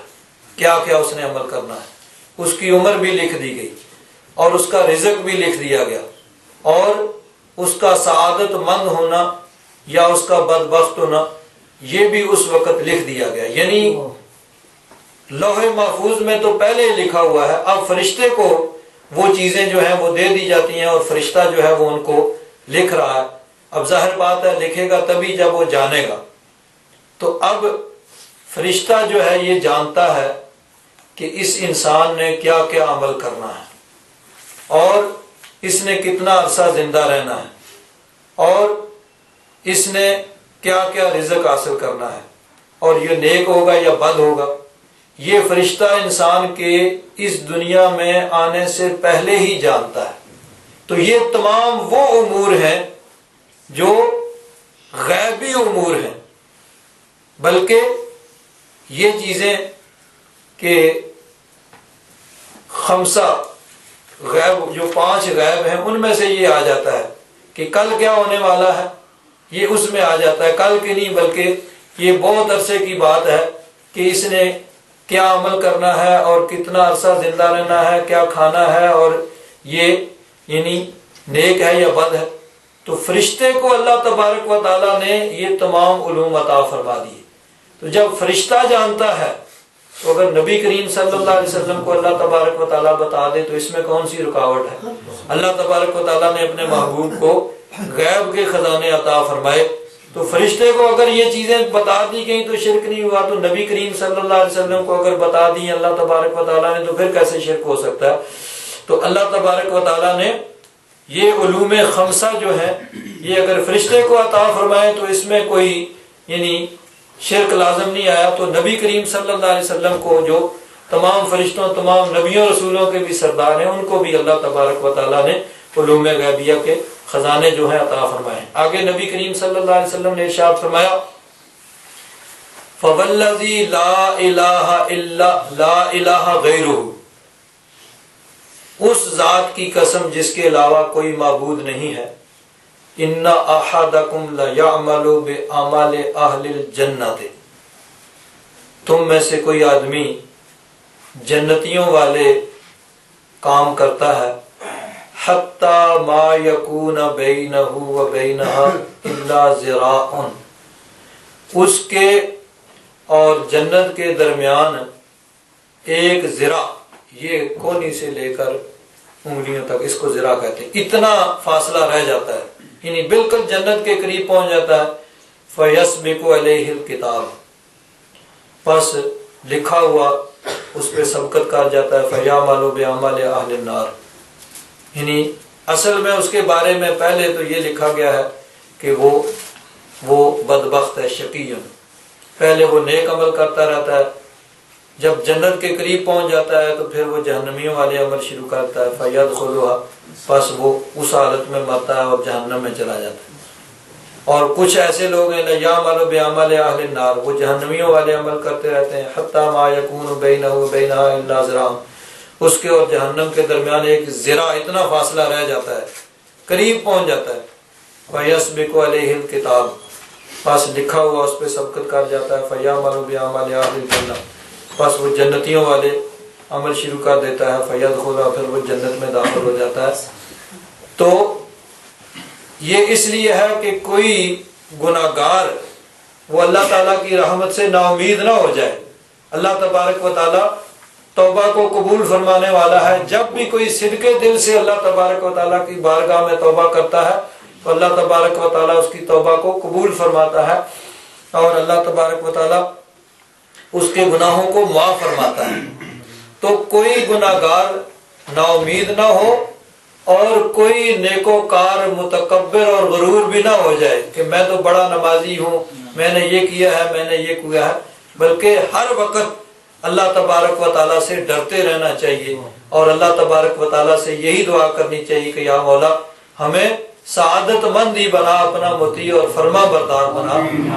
کیا کیا اس نے عمل کرنا ہے، اس کی عمر بھی لکھ دی گئی اور اس کا رزق بھی لکھ دیا گیا، اور اس کا سعادت مند ہونا یا اس کا بدبخت ہونا یہ بھی اس وقت لکھ دیا گیا۔ یعنی لوح محفوظ میں تو پہلے ہی لکھا ہوا ہے، اب فرشتے کو وہ چیزیں جو ہیں وہ دے دی جاتی ہیں اور فرشتہ جو ہے وہ ان کو لکھ رہا ہے۔ اب ظاہر بات ہے لکھے گا تبھی جب وہ جانے گا، تو اب فرشتہ جو ہے یہ جانتا ہے کہ اس انسان نے کیا کیا عمل کرنا ہے اور اس نے کتنا عرصہ زندہ رہنا ہے اور اس نے کیا کیا رزق حاصل کرنا ہے اور یہ نیک ہوگا یا بد ہوگا۔ یہ فرشتہ انسان کے اس دنیا میں آنے سے پہلے ہی جانتا ہے۔ تو یہ تمام وہ امور ہیں جو غیبی امور ہیں، بلکہ یہ چیزیں کہ 5 غیب جو 5 غیب ہیں ان میں سے یہ آ جاتا ہے کہ کل کیا ہونے والا ہے، یہ اس میں آ جاتا ہے۔ کل کی نہیں بلکہ یہ بہت عرصے کی بات ہے کہ اس نے کیا عمل کرنا ہے اور کتنا عرصہ زندہ رہنا ہے، کیا کھانا ہے اور یہ یعنی نیک ہے یا بد ہے۔ تو فرشتے کو اللہ تبارک و تعالیٰ نے یہ تمام علوم عطا فرما دیے۔ تو جب فرشتہ جانتا ہے تو اگر نبی کریم صلی اللہ علیہ وسلم کو اللہ تبارک و تعالیٰ بتا دے تو اس میں کون سی رکاوٹ ہے؟ اللہ تبارک و تعالیٰ نے اپنے محبوب کو غیب کے خزانے عطا فرمائے، تو فرشتے کو اگر یہ چیزیں بتا دی گئیں تو شرک نہیں ہوا، تو نبی کریم صلی اللہ علیہ وسلم کو اگر بتا دی اللہ تبارک و تعالیٰ نے تو پھر کیسے شرک ہو سکتا ہے؟ تو اللہ تبارک و تعالیٰ نے یہ علوم 5 جو ہیں یہ اگر فرشتے کو عطا فرمائے تو اس میں کوئی یعنی شرک لازم نہیں آیا۔ تو نبی کریم صلی اللہ علیہ وسلم کو جو تمام فرشتوں تمام نبیوں رسولوں کے بھی سردار ہیں ان کو بھی اللہ تبارک و تعالیٰ نے علوم غیبیہ کے خزانے جو ہیں عطا فرمائے۔ آگے نبی کریم صلی اللہ علیہ وسلم نے ارشاد فرمایا فَوَالَّذِي لَا إِلَٰهَ غَيْرُهُ، اس ذات کی قسم جس کے علاوہ کوئی معبود نہیں ہے، إِنَّ أَحَدَكُمْ لَيَعْمَلُ بِعَمَلِ أَهْلِ الْجَنَّةِ، تم میں سے کوئی آدمی جنتیوں والے کام کرتا ہے، حتی ما یکون بینہ و بینہا الا ذراع، اس کے اور جنت کے درمیان ایک ذراع، یہ کونی سے لے کر انگلیوں تک اس کو ذراع کہتے ہیں، اتنا فاصلہ رہ جاتا ہے، یعنی بالکل جنت کے قریب پہنچ جاتا ہے۔ فیسبق علیہ الکتاب، پس لکھا ہوا اس پہ سبقت کر جاتا ہے، فیعمل بعمل اہل النار، یعنی اصل میں اس کے بارے میں پہلے تو یہ لکھا گیا ہے کہ وہ بدبخت ہے، شقی۔ پہلے وہ نیک عمل کرتا رہتا ہے، جب جنت کے قریب پہنچ جاتا ہے تو پھر وہ جہنمیوں والے عمل شروع کرتا ہے، فَيَدْخُلُهَا، پس وہ اس حالت میں مرتا ہے اور جہنم میں چلا جاتا ہے۔ اور کچھ ایسے لوگ ہیں یعملوا بعمل اہل النار، وہ جہنمیوں والے عمل کرتے رہتے ہیں، حتی ما یکون بینہ وبینہا الا ذراع، اس کے اور جہنم کے درمیان ایک ذراع اتنا فاصلہ رہ جاتا ہے، قریب پہنچ جاتا ہے۔ فَيَسْبِقُ عَلَيْهِ الْكِتَابُ، پس لکھا ہوا اس پہ سبقت کر جاتا ہے، فَيَعْمَلُ بِعَمَلِ أَهْلِ الْجَنَّةِ، پس وہ جنتیوں والے عمل شروع کر دیتا ہے، فَيَدْخُلُ، پھر وہ جنت میں داخل ہو جاتا ہے۔ تو یہ اس لیے ہے کہ کوئی گناہگار وہ اللہ تعالیٰ کی رحمت سے نا امید نہ ہو جائے۔ اللہ تبارک و تعالیٰ توبہ کو قبول فرمانے والا ہے۔ جب بھی کوئی صدقے دل سے اللہ تبارک و تعالیٰ کی بارگاہ میں توبہ کرتا ہے تو اللہ تبارک و تعالیٰ اس کی توبہ کو قبول فرماتا ہے اور اللہ تبارک و تعالیٰ اس کے گناہوں کو معاف فرماتا ہے۔ تو کوئی گناہگار نا امید نہ ہو اور کوئی نیکوکار متکبر اور غرور بھی نہ ہو جائے کہ میں تو بڑا نمازی ہوں، میں نے یہ کیا ہے، میں نے یہ کیا ہے، بلکہ ہر وقت اللہ تبارک و تعالیٰ سے ڈرتے رہنا چاہیے اور اللہ تبارک و تعالیٰ سے یہی دعا کرنی چاہیے کہ یا مولا ہمیں سعادت مند ہی بنا، اپنا مطیع اور فرما بردار بنا۔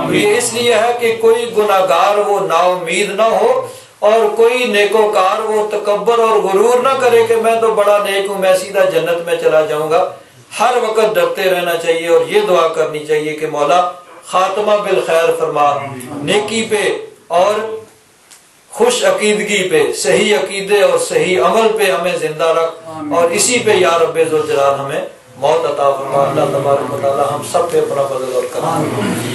تو یہ اس لیے ہے کہ کوئی گناہگار وہ نا امید نہ ہو اور کوئی نیکوکار وہ تکبر اور غرور نہ کرے کہ میں تو بڑا نیک ہوں، میں سیدھا جنت میں چلا جاؤں گا۔ ہر وقت ڈرتے رہنا چاہیے اور یہ دعا کرنی چاہیے کہ مولا خاتمہ بالخیر فرما، نیکی پہ اور خوش عقیدگی پہ، صحیح عقیدے اور صحیح عمل پہ ہمیں زندہ رکھ اور اسی پہ یا رب ذوالجلال ہمیں موت عطا فرما۔ اللہ تبارک و تعالی ہم سب پہ اپنا فضل اور کرم۔